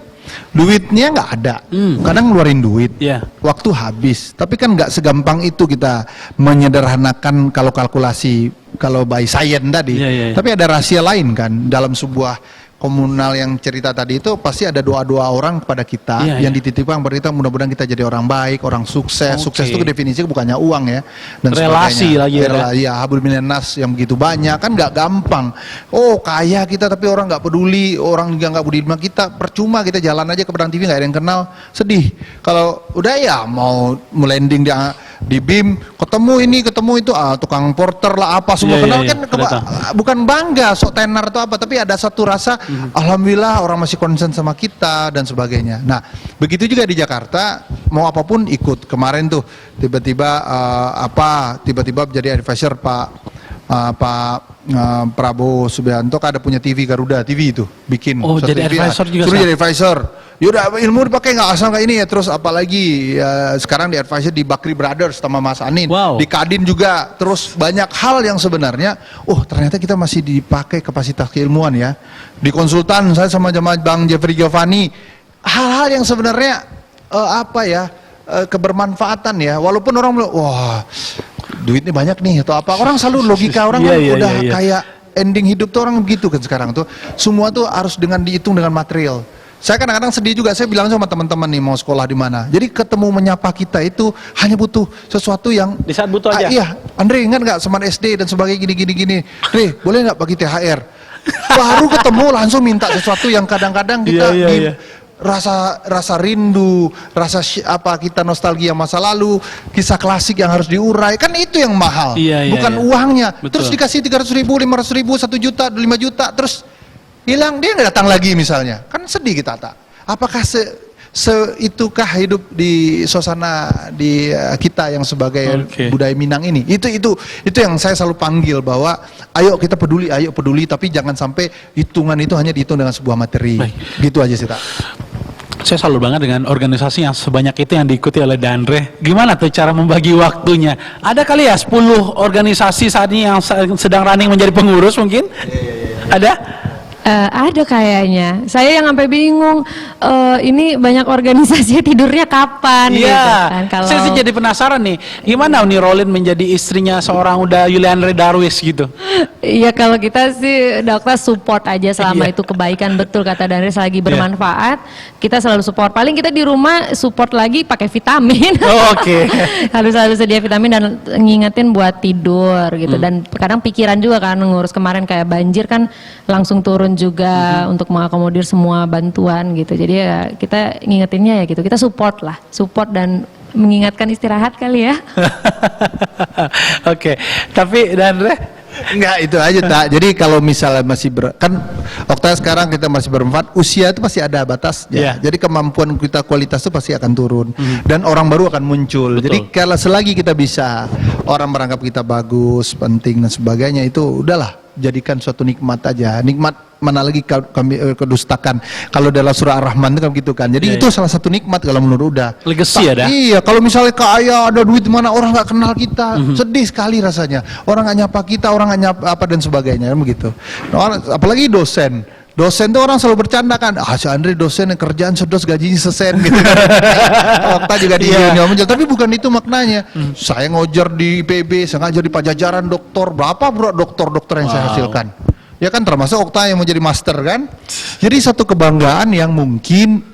duitnya nggak ada, kadang ngeluarin duit, Iya. waktu habis. Tapi kan nggak segampang itu kita menyederhanakan kalau kalkulasi, kalau by science tadi. Iya, iya, iya. Tapi ada rahasia lain kan dalam sebuah komunal yang cerita tadi itu pasti ada doa-doa orang kepada kita Iya, yang iya. dititipkan berita mudah-mudahan kita jadi orang baik, orang sukses. Oke. Sukses itu definisinya bukannya uang ya dan Relasi sebagainya. lagi ya. Iya, hablum minan nas yang begitu banyak kan nggak gampang. Oh kaya kita tapi orang nggak peduli, orang juga nggak peduli sama kita, percuma kita jalan aja ke Padang TV nggak ada yang kenal, sedih. Kalau udah ya mau melanding di BIM ketemu ini ketemu itu tukang porter lah apa semua Iya, kenal iya, kan iya. Datang. bukan bangga sok tenar atau apa, tapi ada satu rasa alhamdulillah orang masih concern sama kita dan sebagainya. Nah begitu juga di Jakarta mau apapun ikut. Kemarin tuh tiba-tiba tiba-tiba jadi advisor Pak Prabowo Subianto kan ada punya TV Garuda TV itu bikin Oh, satu jadi TV, advisor juga, suruh Sal? jadi advisor. Yaudah ilmu dipakai nggak asal kayak ini ya. Terus apalagi sekarang di advisor di Bakri Brothers sama Mas Anin, Wow. di Kadin juga. Terus banyak hal yang sebenarnya ternyata kita masih dipakai kapasitas keilmuan ya. Di konsultan saya sama Bang Jeffrey Giovanni, hal-hal yang sebenarnya kebermanfaatan ya. Walaupun orang bilang wah duitnya banyak nih atau apa, orang selalu logika orang Iya, kan iya, udah iya. kayak ending hidup tuh orang begitu kan sekarang tuh. Semua tuh harus dihitung dengan material. Saya kadang-kadang sedih juga, saya bilang sama teman-teman nih mau sekolah di mana. Jadi ketemu menyapa kita itu hanya butuh sesuatu yang Di saat butuh aja. Iya, Andre ingat nggak Seman SD dan sebagainya gini. Andre boleh nggak bagi THR? Baru ketemu langsung minta sesuatu yang kadang-kadang kita Iya, iya. rasa rindu, kita nostalgia masa lalu, kisah klasik yang harus diurai, kan itu yang mahal, Iya, iya, bukan iya. uangnya. Betul. Terus dikasih 300.000, 500.000, 1 juta, 5 juta, terus hilang, dia nggak datang lagi misalnya, kan sedih kita tak. Apakah itukah hidup di suasana di kita yang sebagai Oke. budaya Minang ini? Itu yang saya selalu panggil bahwa ayo kita peduli, tapi jangan sampai hitungan itu hanya dihitung dengan sebuah materi. Baik. Gitu aja sih tak. Saya selalu banget dengan organisasi yang sebanyak itu yang diikuti oleh Dandre. Gimana tuh cara membagi waktunya? Ada kali ya 10 organisasi saat ini yang sedang running menjadi pengurus mungkin? Ada? Ada kayaknya. Saya yang sampai bingung. Ini banyak organisasi tidurnya kapan? Iya. Gitu kan. Kalau Saya sih jadi penasaran nih. Gimana nih Rolin menjadi istrinya seorang udah Yulianre Darwis gitu? Iya kalau kita sih dokter support aja selama Iya. itu kebaikan, betul kata Dandre, selagi bermanfaat kita selalu support. Paling kita di rumah support lagi pakai vitamin. Oh, oke. harus sedia vitamin dan ngingetin buat tidur gitu. Dan kadang pikiran juga kan ngurus kemarin kayak banjir kan langsung turun juga untuk mengakomodir semua bantuan gitu. Jadi ya kita ngingetinnya ya gitu. Kita support dan mengingatkan istirahat kali ya. Oke. Tapi Dandre? Enggak, itu aja tak. Jadi kalau misalnya masih kan waktu sekarang kita masih bermanfaat, usia itu pasti ada batasnya. Iya. Jadi kemampuan kita, kualitas itu pasti akan turun dan orang baru akan muncul. Betul. Jadi kalau selagi kita bisa orang menganggap kita bagus, penting dan sebagainya, itu udahlah jadikan suatu nikmat aja. Nikmat mana lagi kami kedustakan. Kalau dalam surah Ar-Rahman itu kan gitu kan. Jadi Iya, itu salah satu nikmat kalau menurut udah. Legacy ada? Iya, kalau misalnya kaya ada duit mana orang nggak kenal kita, sedih sekali rasanya. Orang nggak nyapa kita, orang nggak nyapa apa dan sebagainya, kan begitu. Nah, apalagi dosen Dosen tuh orang selalu bercanda kan, si Andre dosen yang kerjaan sedos gajinya sesen gitu kan. Okta juga di muncul, tapi bukan itu maknanya. Saya ngajar di IPB, saya ngajar di Pajajaran doktor, berapa bro dokter yang saya hasilkan? Ya kan termasuk Okta yang mau jadi master kan. Jadi satu kebanggaan yang mungkin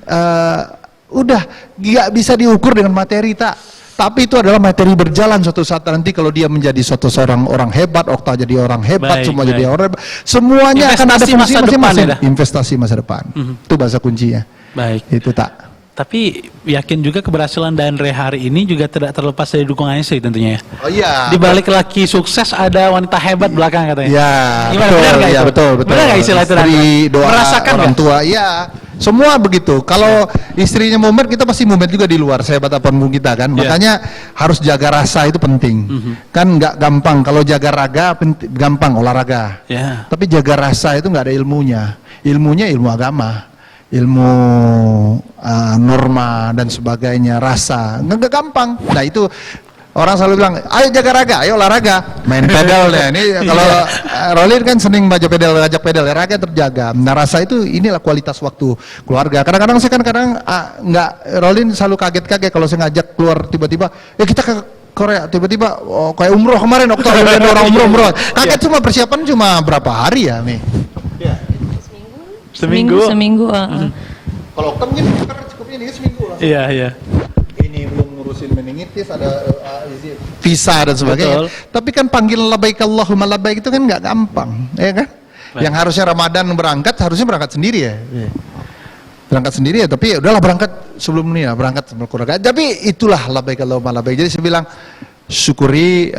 udah gak bisa diukur dengan materi tak. Tapi itu adalah materi berjalan suatu saat nanti kalau dia menjadi suatu seorang orang hebat, Okta jadi orang hebat, semua jadi orang hebat. Semuanya akan ada fungsi masing-masing. Investasi masa depan. Itu bahasa kuncinya. Baik. Itu tak. Tapi yakin juga keberhasilan Dandre hari ini juga tidak terlepas dari dukungannya sih tentunya ya. Oh iya. Di balik laki sukses ada wanita hebat belakang katanya. Ya, gimana, betul, benar gak ya, itu? betul. Benar gak istilah itu? Dari doa merasakan orang gak? tua, ya. Semua begitu. Kalau istrinya mumet, kita pasti mumet juga di luar. Sehebat apapun kita kan. Makanya harus jaga rasa itu penting. Kan nggak gampang. Kalau jaga raga gampang olahraga. Tapi jaga rasa itu nggak ada ilmunya. Ilmunya ilmu agama, ilmu norma dan sebagainya, rasa nggak gampang. Nah itu orang selalu bilang, ayo jaga raga, ayo olahraga, main pedal deh. Ini kalau Rolin kan seneng ngajak pedal, raga terjaga. Nah rasa itu inilah kualitas waktu keluarga. Kadang-kadang saya kan nggak, Rolin selalu kaget-kaget kalau saya ngajak keluar tiba-tiba, kita ke Korea tiba-tiba kayak umroh kemarin Oktober ada orang umroh. Kaget cuma persiapan cuma berapa hari ya nih? Seminggu. Kalau Oktober mungkin cukup ini seminggu lah. Iya. Ini belum ngurusin meningitis, ada visa dan sebagainya. Betul. Tapi kan panggil labbaik Allahumma labbaik itu kan nggak gampang, ya kan? Baik. Yang harusnya Ramadan harusnya berangkat sendiri ya. Berangkat sendiri ya, tapi udahlah berangkat sebelum ini ya, berangkat sama keluarga. Tapi itulah labbaik Allahumma labbaik. Jadi saya bilang syukuri,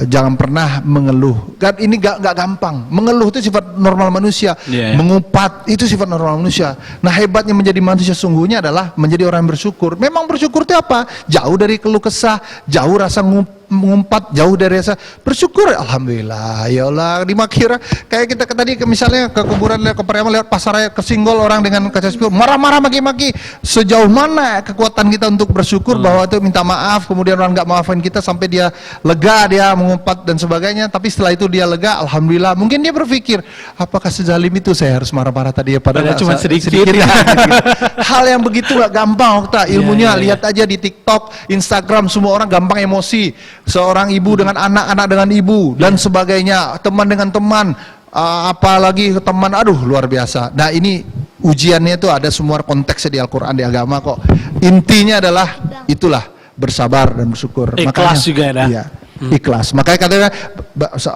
jangan pernah mengeluh. Ini gak gampang. Mengeluh itu sifat normal manusia. Mengumpat itu sifat normal manusia. Nah hebatnya menjadi manusia sungguhnya adalah menjadi orang yang bersyukur. Memang bersyukur itu apa? Jauh dari keluh kesah, jauh rasa mengumpat, jauh dari rasa bersyukur. Alhamdulillah, ya Allah. Di Makira kayak kita tadi misalnya ke kuburan, ke Pariaman, lewat pasar raya, kesinggol orang dengan kaca spion, marah-marah maki-maki. Sejauh mana kekuatan kita untuk bersyukur bahwa itu minta maaf, kemudian orang nggak maafin kita sampai dia lega, dia mengumpat dan sebagainya. Tapi setelah itu dia lega, alhamdulillah. Mungkin dia berpikir, apakah sezalim itu saya harus marah-marah tadi ya? Padahal cuma sedikit. Ya, gitu. Hal yang begitu nggak gampang, Okta. Ilmunya lihat aja di TikTok, Instagram, semua orang gampang emosi. Seorang ibu dengan anak dengan ibu dan sebagainya, teman dengan teman, apalagi teman, aduh luar biasa. Nah ini ujiannya itu ada semua konteksnya di Al-Quran, di agama kok. Intinya adalah itulah bersabar dan bersyukur. Ikhlas. Makanya, juga ada. Iya, ikhlas. Makanya katanya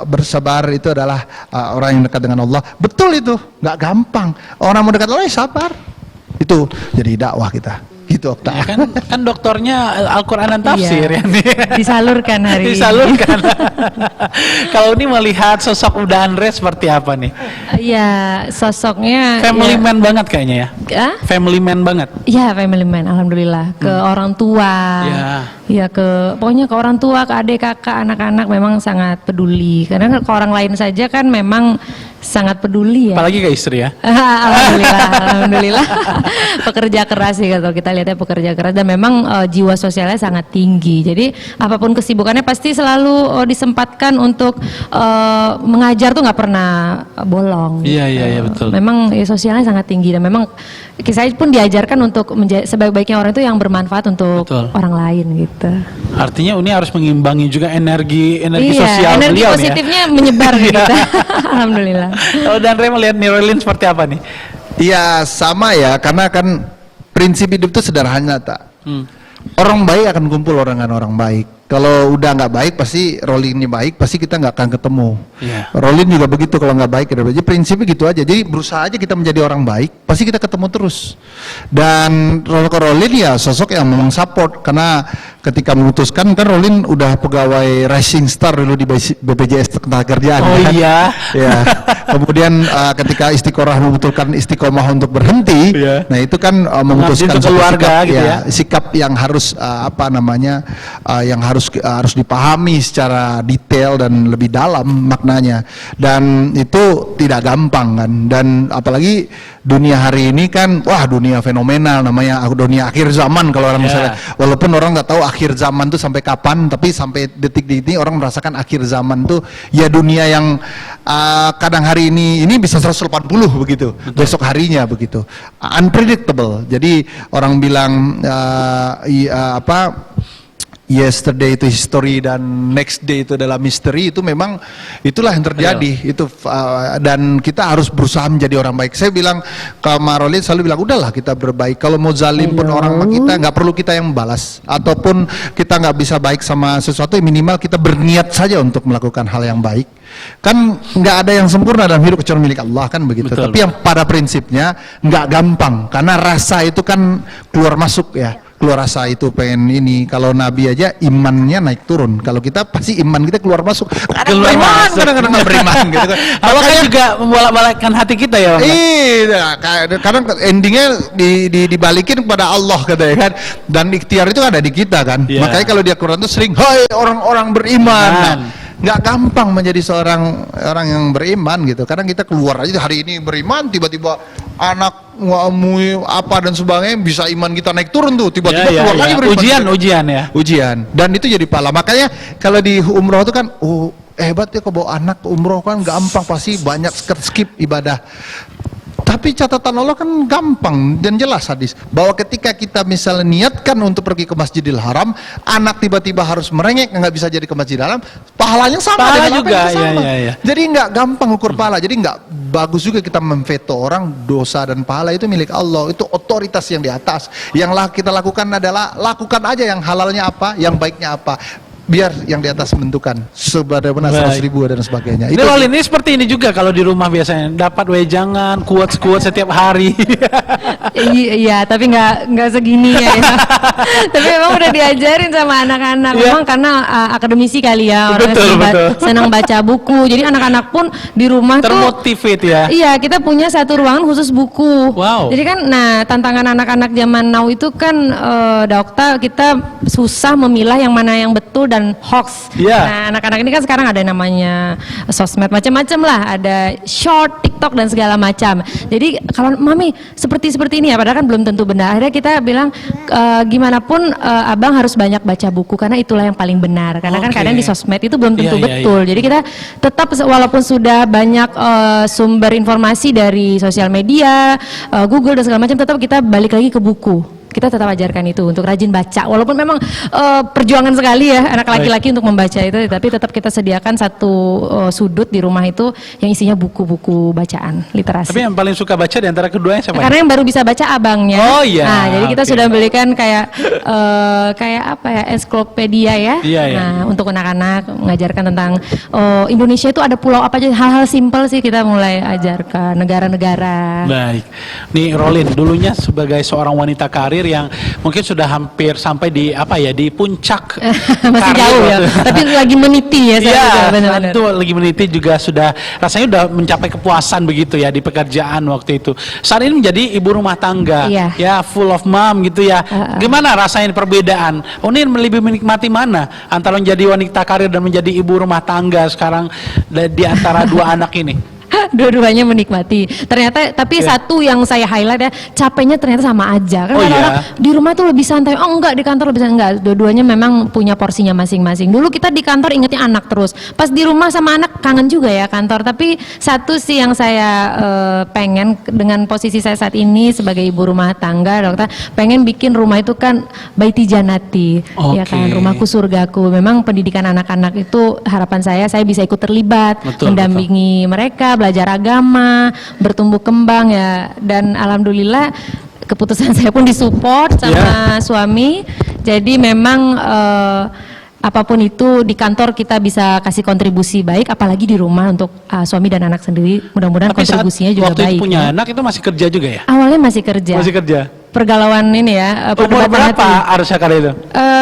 bersabar itu adalah orang yang dekat dengan Allah. Betul itu, nggak gampang. Orang mau dekat Allah sabar. Itu jadi dakwah kita. Gitu Okta. Ya kan doktornya Al-Quran dan tafsir ya. Disalurkan hari ini. Disalurkan. Kalau ini melihat sosok Dandre seperti apa nih? Iya, sosoknya family man banget kayaknya ya. Family man banget. Iya, family man, alhamdulillah. Ke orang tua. Ya pokoknya ke orang tua, ke adik, kakak, anak-anak memang sangat peduli. Karena ke orang lain saja kan memang sangat peduli ya. Apalagi ke istri ya. Alhamdulillah. Pekerja keras sih kalau kita lihatnya, pekerja keras, dan memang jiwa sosialnya sangat tinggi. Jadi apapun kesibukannya pasti selalu disempatkan untuk mengajar tuh nggak pernah bolong. Iya betul. Memang sosialnya sangat tinggi dan memang saya pun diajarkan untuk sebaik-baiknya orang itu yang bermanfaat untuk orang lain gitu. Artinya Uni harus mengimbangi juga energi sosial energi beliau positifnya menyebar gitu. Alhamdulillah. Kalau Dandre melihat Rolin seperti apa nih? Iya sama ya, karena kan prinsip hidup itu sederhana tak. Orang baik akan kumpul orang baik. Kalau udah nggak baik pasti Rolin baik, pasti kita nggak akan ketemu. Rolin juga begitu, kalau nggak baik. Jadi prinsipnya gitu aja. Jadi berusaha aja kita menjadi orang baik, pasti kita ketemu terus. Dan Rolin ya sosok yang memang support, karena ketika memutuskan kan Rolin udah pegawai Rising Star dulu di BPJS Ketenagakerjaan. Oh kan? Iya. Ya. Kemudian ketika istiqomah istiqomah untuk berhenti, nah itu kan memutuskan keluarga sikap, gitu ya. Sikap yang harus yang harus harus dipahami secara detail dan lebih dalam maknanya, dan itu tidak gampang kan. Dan apalagi dunia hari ini kan, wah dunia fenomenal namanya, dunia akhir zaman kalau orang misalnya, walaupun orang nggak tahu akhir zaman tuh sampai kapan, tapi sampai detik ini orang merasakan akhir zaman tuh ya dunia yang kadang hari ini bisa 180 begitu, besok harinya begitu, unpredictable. Jadi orang bilang yesterday itu history dan next day itu adalah misteri, itu memang itulah yang terjadi. Itu dan kita harus berusaha menjadi orang baik. Saya bilang ke Marolin selalu bilang, udahlah kita berbaik, kalau mau zalim pun orang sama kita nggak perlu kita yang balas, ataupun kita nggak bisa baik sama sesuatu, minimal kita berniat saja untuk melakukan hal yang baik. Kan nggak ada yang sempurna dalam hidup kecuali milik Allah kan begitu. Betul. Tapi yang pada prinsipnya nggak gampang, karena rasa itu kan keluar masuk ya. Keluar rasa itu pengen ini. Kalau Nabi aja imannya naik turun. Kalau kita pasti iman kita keluar masuk. Kadang-kadang nggak beriman gitu kan. Kalau kan juga membolak-balikkan hati kita ya Bang. Iya, kadang endingnya dibalikin kepada Allah katanya kan. Dan ikhtiar itu ada di kita kan. Makanya kalau dia Quran itu sering, hai orang-orang beriman. Nggak gampang menjadi seorang orang yang beriman gitu. Kadang kita keluar aja hari ini beriman, tiba-tiba anak apa dan sebagainya, bisa iman kita naik turun tuh, tiba-tiba keluar lagi beriman. Ujian. Dan itu jadi pahala. Makanya kalau di umroh itu kan, hebat ya kok bawa anak umroh kan gampang, pasti banyak skip ibadah. Tapi catatan Allah kan gampang dan jelas hadis, bahwa ketika kita misalnya niatkan untuk pergi ke Masjidil Haram, anak tiba-tiba harus merengek nggak bisa jadi ke Masjidil Haram, pahalanya sama dengan juga, apa yang sama. Jadi nggak gampang ukur pahala. Jadi nggak bagus juga kita memveto orang. Dosa dan pahala itu milik Allah, itu otoritas yang di atas. Yang kita lakukan adalah lakukan aja yang halalnya apa, yang baiknya apa. Biar yang di atas menentukan sebagaimana 100.000 dan sebagainya. Itu ini seperti ini juga kalau di rumah biasanya dapat wejangan quotes setiap hari. Iya, tapi nggak segini ya. Tapi memang udah diajarin sama anak-anak. Memang karena akademisi kali ya, orang senang baca buku. Jadi anak-anak pun di rumah termotivate ya. Iya, kita punya satu ruangan khusus buku. Wow. Jadi kan, tantangan anak-anak zaman now itu kan, dokter, kita susah memilah yang mana yang betul dan hoax. Nah, anak-anak ini kan sekarang ada namanya sosmed macam-macam lah, ada short, TikTok dan segala macam. Jadi kalau mami seperti ini ya, padahal kan belum tentu benar. Akhirnya kita bilang gimana pun abang harus banyak baca buku karena itulah yang paling benar. Karena kan kadang di sosmed itu belum tentu betul. Jadi kita tetap walaupun sudah banyak sumber informasi dari sosial media, Google dan segala macam, tetap kita balik lagi ke buku. Kita tetap ajarkan itu untuk rajin baca, walaupun memang perjuangan sekali ya anak laki-laki untuk membaca itu, tapi tetap kita sediakan satu sudut di rumah itu yang isinya buku-buku bacaan literasi. Tapi yang paling suka baca di antara keduanya siapa? Karena yang baru bisa baca abangnya. Oh iya. Nah, jadi kita sudah belikan kayak apa ya, ensiklopedia ya. Nah, untuk anak-anak mengajarkan tentang Indonesia itu ada pulau apa aja, hal-hal simpel sih kita mulai ajarkan, negara-negara. Baik. Nih Rolin, dulunya sebagai seorang wanita karir yang mungkin sudah hampir sampai di di puncak masih jauh ya, tapi lagi meniti ya. Benar-benar. Itu lagi meniti juga sudah rasanya udah mencapai kepuasan begitu ya di pekerjaan waktu itu. Saat ini menjadi ibu rumah tangga, ya full of mom gitu ya. Gimana rasanya perbedaan? Ini lebih menikmati mana antara menjadi wanita karir dan menjadi ibu rumah tangga sekarang di antara dua anak ini? Dua-duanya menikmati. Ternyata, tapi satu yang saya highlight ya, capeknya ternyata sama aja. Kan orang di rumah tuh lebih santai. Oh enggak, di kantor lebih santai. Enggak, dua-duanya memang punya porsinya masing-masing. Dulu kita di kantor ingetnya anak terus. Pas di rumah sama anak kangen juga ya kantor. Tapi satu sih yang saya pengen dengan posisi saya saat ini sebagai ibu rumah tangga, dokter, pengen bikin rumah itu kan baiti janati. Ya kan, rumahku surgaku. Memang pendidikan anak-anak itu harapan saya bisa ikut terlibat, mendampingi mereka, belajar agama, bertumbuh kembang ya, dan alhamdulillah keputusan saya pun disupport sama suami. Jadi memang apapun itu di kantor kita bisa kasih kontribusi baik, apalagi di rumah untuk suami dan anak sendiri. Mudah-mudahan kontribusinya juga baik. Waktu itu punya anak itu masih kerja juga ya? Awalnya masih kerja. pergalauan ini ya. Umur perdebatan berapa hati. Arsyah kali itu?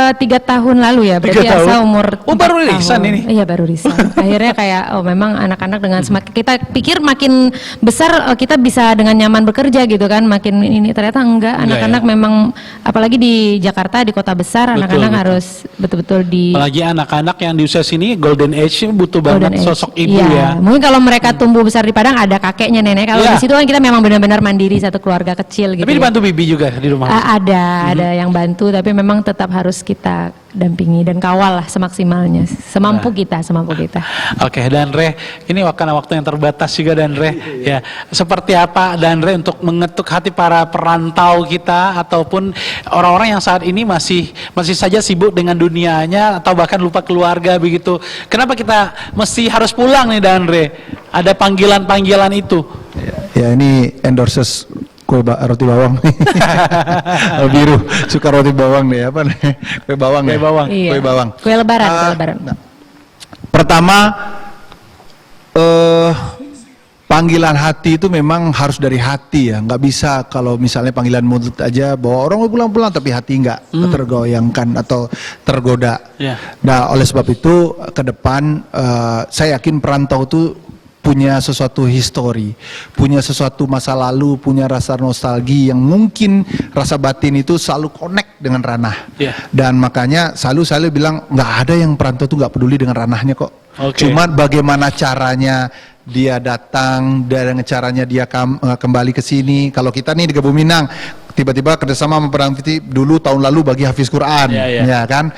3 tahun lalu ya, berarti 3 tahun? Asa umur Oh, baru 4 resign tahun. ini? Iya baru resign. Akhirnya kayak memang anak-anak dengan semakin kita pikir makin besar kita bisa dengan nyaman bekerja gitu kan, makin ini ternyata enggak. Anak-anak ya. memang apalagi di Jakarta di kota besar, anak-anak betul. harus betul-betul di Apalagi anak-anak yang di usia sini golden age butuh Golden banget age. sosok ibu ya. Iya. Mungkin kalau mereka tumbuh besar di Padang ada kakeknya, nenek. Kalau Iya. di situ kan kita memang benar-benar mandiri satu keluarga kecil gitu. Tapi ya. dibantu bibi juga di rumah. Ada yang bantu, tapi memang tetap harus kita dampingi dan kawal lah semaksimalnya, semampu kita. Oke, Dan Re, ini karena waktu yang terbatas juga Dan Re. Ya, seperti apa Dan Re untuk mengetuk hati para perantau kita ataupun orang-orang yang saat ini masih saja sibuk dengan dunianya atau bahkan lupa keluarga begitu. Kenapa kita mesti harus pulang nih Dan Re? Ada panggilan-panggilan itu. Ya ini endorses roti bawang nih. Biru suka roti bawang nih, apa nih? Kue bawang. Kue ya? bawang. Iya. Kue bawang. Kue lebaran, kue lebaran. Nah, pertama panggilan hati itu memang harus dari hati ya, nggak bisa kalau misalnya panggilan mulut aja bahwa orang mau pulang-pulang tapi hati nggak tergoyangkan atau tergoda. Ya. Nah oleh sebab itu ke depan saya yakin perantau itu punya sesuatu histori, punya sesuatu masa lalu, punya rasa nostalgia yang mungkin rasa batin itu selalu connect dengan ranah. Yeah. Dan makanya selalu bilang nggak ada yang perantau tuh nggak peduli dengan ranahnya kok. Oke. Cuman bagaimana caranya dia datang, dan caranya dia kembali ke sini. Kalau kita nih di Kebun Minang, tiba-tiba kerjasama sama Padang Titi dulu tahun lalu bagi hafiz Quran, ya kan.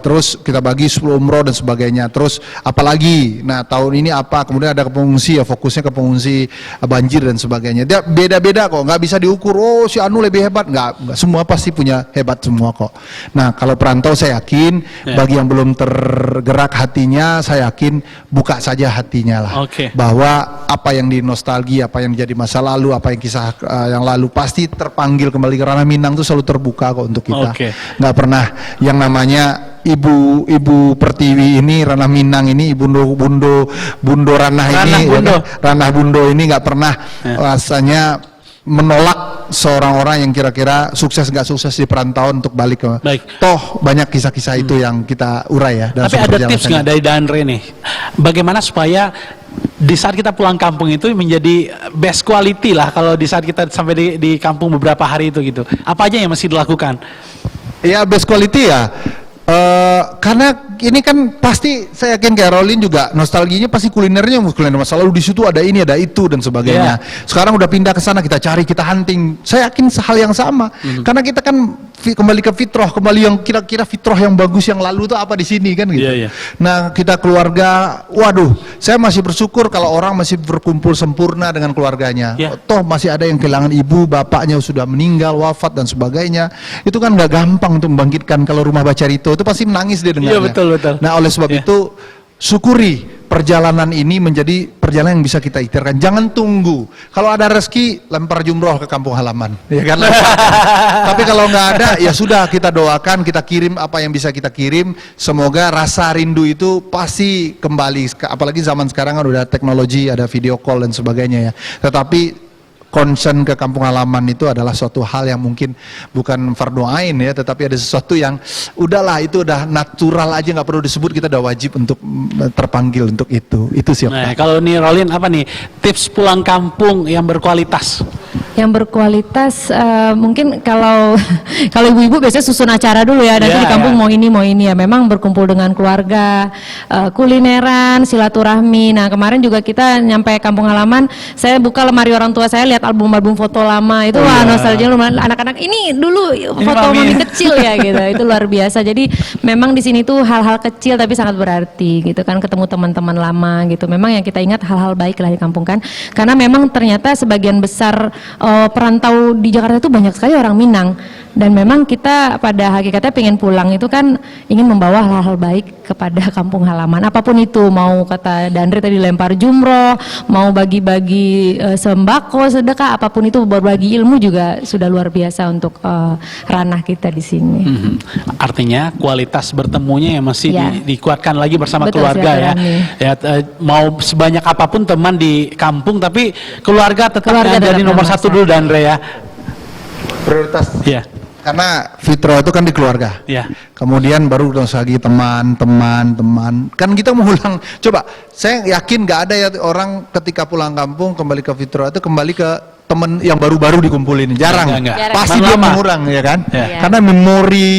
Terus kita bagi 10 umroh dan sebagainya. Terus apalagi, nah tahun ini apa? Kemudian ada ke pengungsi ya, fokusnya ke pengungsi banjir dan sebagainya. Dia beda-beda kok, nggak bisa diukur. Oh si Anu lebih hebat, nggak. Semua pasti punya hebat semua kok. Nah kalau perantau saya yakin, bagi yang belum tergerak hatinya, saya yakin buka saja hatinya lah. Oke. Bahwa apa yang di nostalgia, apa yang jadi masa lalu, apa yang kisah yang lalu pasti terpanggil kembali ke ranah Minang itu selalu terbuka kok untuk kita. Oke. Nggak pernah yang namanya ibu Pertiwi ini ranah Minang ini bundo ranah ini Bundo. ya kan? Ranah Bundo ini nggak pernah rasanya menolak seorang orang yang kira-kira sukses nggak sukses di perantauan untuk balik ke. Baik. Toh banyak kisah-kisah itu yang kita urai ya. dalam Tapi sumber ada perjalanan tips saya. nggak dari Dan Re nih? Bagaimana supaya di saat kita pulang kampung itu menjadi best quality lah kalau di saat kita sampai di kampung beberapa hari itu gitu. Apa aja yang mesti dilakukan? Ya best quality ya. Karena ini kan pasti saya yakin kayak Rolin juga nostalgianya pasti kuliner masa lalu di situ ada ini ada itu dan sebagainya. Sekarang udah pindah ke sana, kita cari, kita hunting. Saya yakin hal yang sama. Karena kita kan kembali ke fitrah, kembali yang kira-kira fitrah yang bagus yang lalu itu apa di sini kan gitu. Iya. Nah kita keluarga, waduh, saya masih bersyukur kalau orang masih berkumpul sempurna dengan keluarganya. Iya. Toh masih ada yang kehilangan ibu, bapaknya sudah meninggal, wafat dan sebagainya. Itu kan nggak gampang untuk membangkitkan. Kalau rumah baca Rito itu pasti menangis dia dengarnya. Iya, betul. Nah oleh sebab itu syukuri perjalanan ini menjadi perjalanan yang bisa kita ikhtiarkan. Jangan tunggu. Kalau ada rezeki lempar jumroh ke kampung halaman, ya kan? Tapi kalau nggak ada, ya sudah kita doakan, kita kirim apa yang bisa kita kirim. Semoga rasa rindu itu pasti kembali. Apalagi zaman sekarang kan udah teknologi, ada video call dan sebagainya ya. Tetapi concern ke kampung halaman itu adalah suatu hal yang mungkin bukan fardu ain ya, tetapi ada sesuatu yang udahlah itu udah natural aja, nggak perlu disebut, kita udah wajib untuk terpanggil untuk itu sih. Nah, kalau nih Rolin apa nih tips pulang kampung yang berkualitas? Yang berkualitas mungkin kalau ibu-ibu biasanya susun acara dulu ya, nanti di kampung mau ini ya, memang berkumpul dengan keluarga, kulineran, silaturahmi. Nah kemarin juga kita nyampe kampung halaman, saya buka lemari orang tua saya, lihat album-album foto lama itu, wah nostalgia lumayan. Anak-anak ini dulu foto mami kecil ya gitu, itu luar biasa. Jadi memang di sini tuh hal-hal kecil tapi sangat berarti gitu kan, ketemu teman-teman lama gitu. Memang yang kita ingat hal-hal baik lah di kampung kan, karena memang ternyata sebagian besar perantau di Jakarta itu banyak sekali orang Minang, dan memang kita pada hakikatnya pengen pulang itu kan ingin membawa hal-hal baik kepada kampung halaman, apapun itu, mau kata Dandri tadi lempar jumroh, mau bagi-bagi sembako, sedekah, apapun itu, berbagi ilmu juga sudah luar biasa untuk ranah kita di sini. Artinya kualitas bertemunya yang masih dikuatkan lagi bersama Betul, keluarga ya. Mau sebanyak apapun teman di kampung, tapi keluarga tetap yang jadi nomor satu dulu, Dandre ya. Prioritas. Iya. Karena fitrah itu kan di keluarga. Iya. Kemudian baru lagi teman. Kan kita mengulang. Coba, saya yakin nggak ada ya orang ketika pulang kampung kembali ke fitrah itu kembali ke teman yang baru-baru dikumpulin. Jarang. Enggak. Pasti Teman dia lama. mengulang ya kan. Iya. Karena memori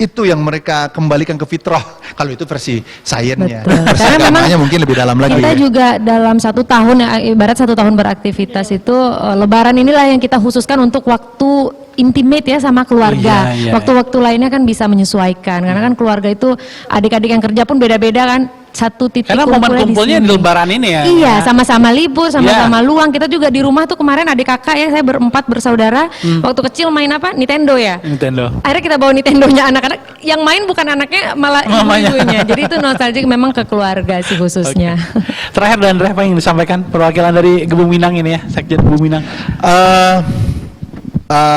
itu yang mereka kembalikan ke fitrah. Kalau itu versi sainsnya. Betul. Versi Karena memang agamanya mungkin lebih dalam lagi. Kita ya. juga dalam 1 tahun, ya, ibarat 1 tahun beraktivitas itu Lebaran inilah yang kita khususkan untuk waktu intimate ya sama keluarga. Iya. Waktu-waktu lainnya kan bisa menyesuaikan karena kan keluarga itu adik-adik yang kerja pun beda-beda kan. Satu titik Karena momen kumpulnya di sini. Lebaran ini ya. Iya, sama-sama libur, sama-sama Iya. luang. Kita juga di rumah tuh kemarin adik kakak ya, saya berempat bersaudara. Waktu kecil main apa? Nintendo ya. Nintendo. Akhirnya kita bawa Nintendonya anak-anak, yang main bukan anaknya malah Mamanya. ibu-ibunya. Jadi itu nostalgia memang ke keluarga sih khususnya. Terakhir dan apa yang disampaikan perwakilan dari Gebung Minang ini ya, Sekjen Gebung Minang.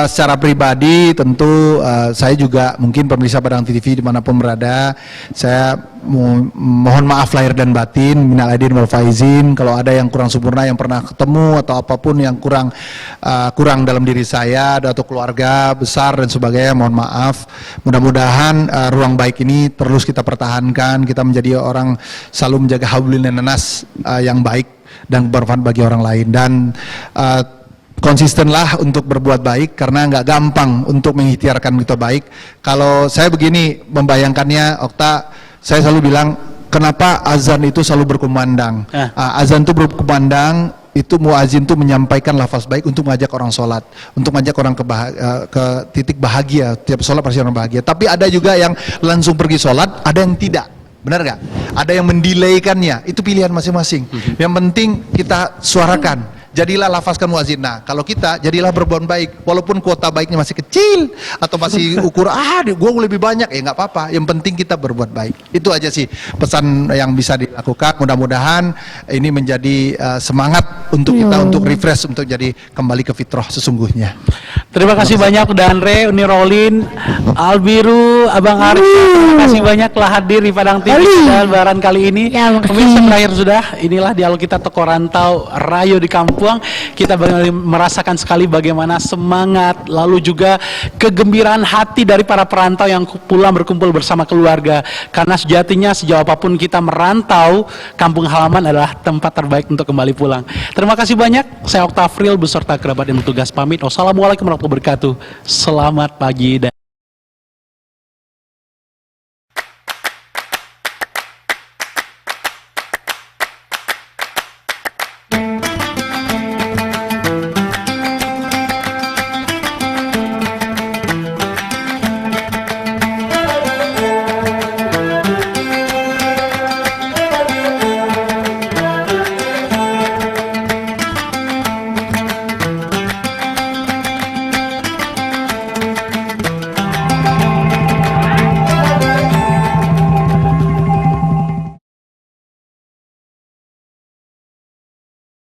Secara pribadi tentu saya juga mungkin pemirsa Padang TV dimanapun berada, saya mohon maaf lahir dan batin, minal aidin wal faizin kalau ada yang kurang sempurna yang pernah ketemu atau apapun yang kurang dalam diri saya atau keluarga besar dan sebagainya, mohon maaf. Mudah-mudahan ruang baik ini terus kita pertahankan, kita menjadi orang selalu menjaga hablum minan-nas yang baik dan bermanfaat bagi orang lain, dan konsistenlah untuk berbuat baik karena nggak gampang untuk mengikhtiarkan kita baik. Kalau saya begini membayangkannya, Okta, saya selalu bilang kenapa azan itu selalu berkumandang. Azan itu berkumandang, itu muazin itu menyampaikan lafaz baik untuk mengajak orang sholat, untuk mengajak orang ke titik bahagia. Tiap sholat pasti orang bahagia. Tapi ada juga yang langsung pergi sholat, ada yang tidak. Benar nggak? Ada yang mendelaykannya. Itu pilihan masing-masing. Yang penting kita suarakan. Jadilah lafazkan muazin. Nah, kalau kita jadilah berbuat baik, walaupun kuota baiknya masih kecil atau masih ukur gue lebih banyak, ya nggak apa-apa. Yang penting kita berbuat baik. Itu aja sih pesan yang bisa dilakukan. Mudah-mudahan ini menjadi semangat untuk kita untuk refresh, untuk jadi kembali ke fitrah sesungguhnya. Terima kasih banyak Danre, Uni Rolin, Albiru, Abang Arif. Terima kasih banyak telah hadir di Padang TV dan Lebaran kali ini. Ya, makasih. Pemirsa, terakhir sudah, inilah dialog kita Toko Rantau Rayo di Kampung. Kita merasakan sekali bagaimana semangat lalu juga kegembiraan hati dari para perantau yang pulang berkumpul bersama keluarga. Karena sejatinya sejauh apapun kita merantau, kampung halaman adalah tempat terbaik untuk kembali pulang. Terima kasih banyak. Saya Oktafril beserta kerabat yang bertugas pamit. Wassalamualaikum warahmatullahi wabarakatuh. Selamat pagi dan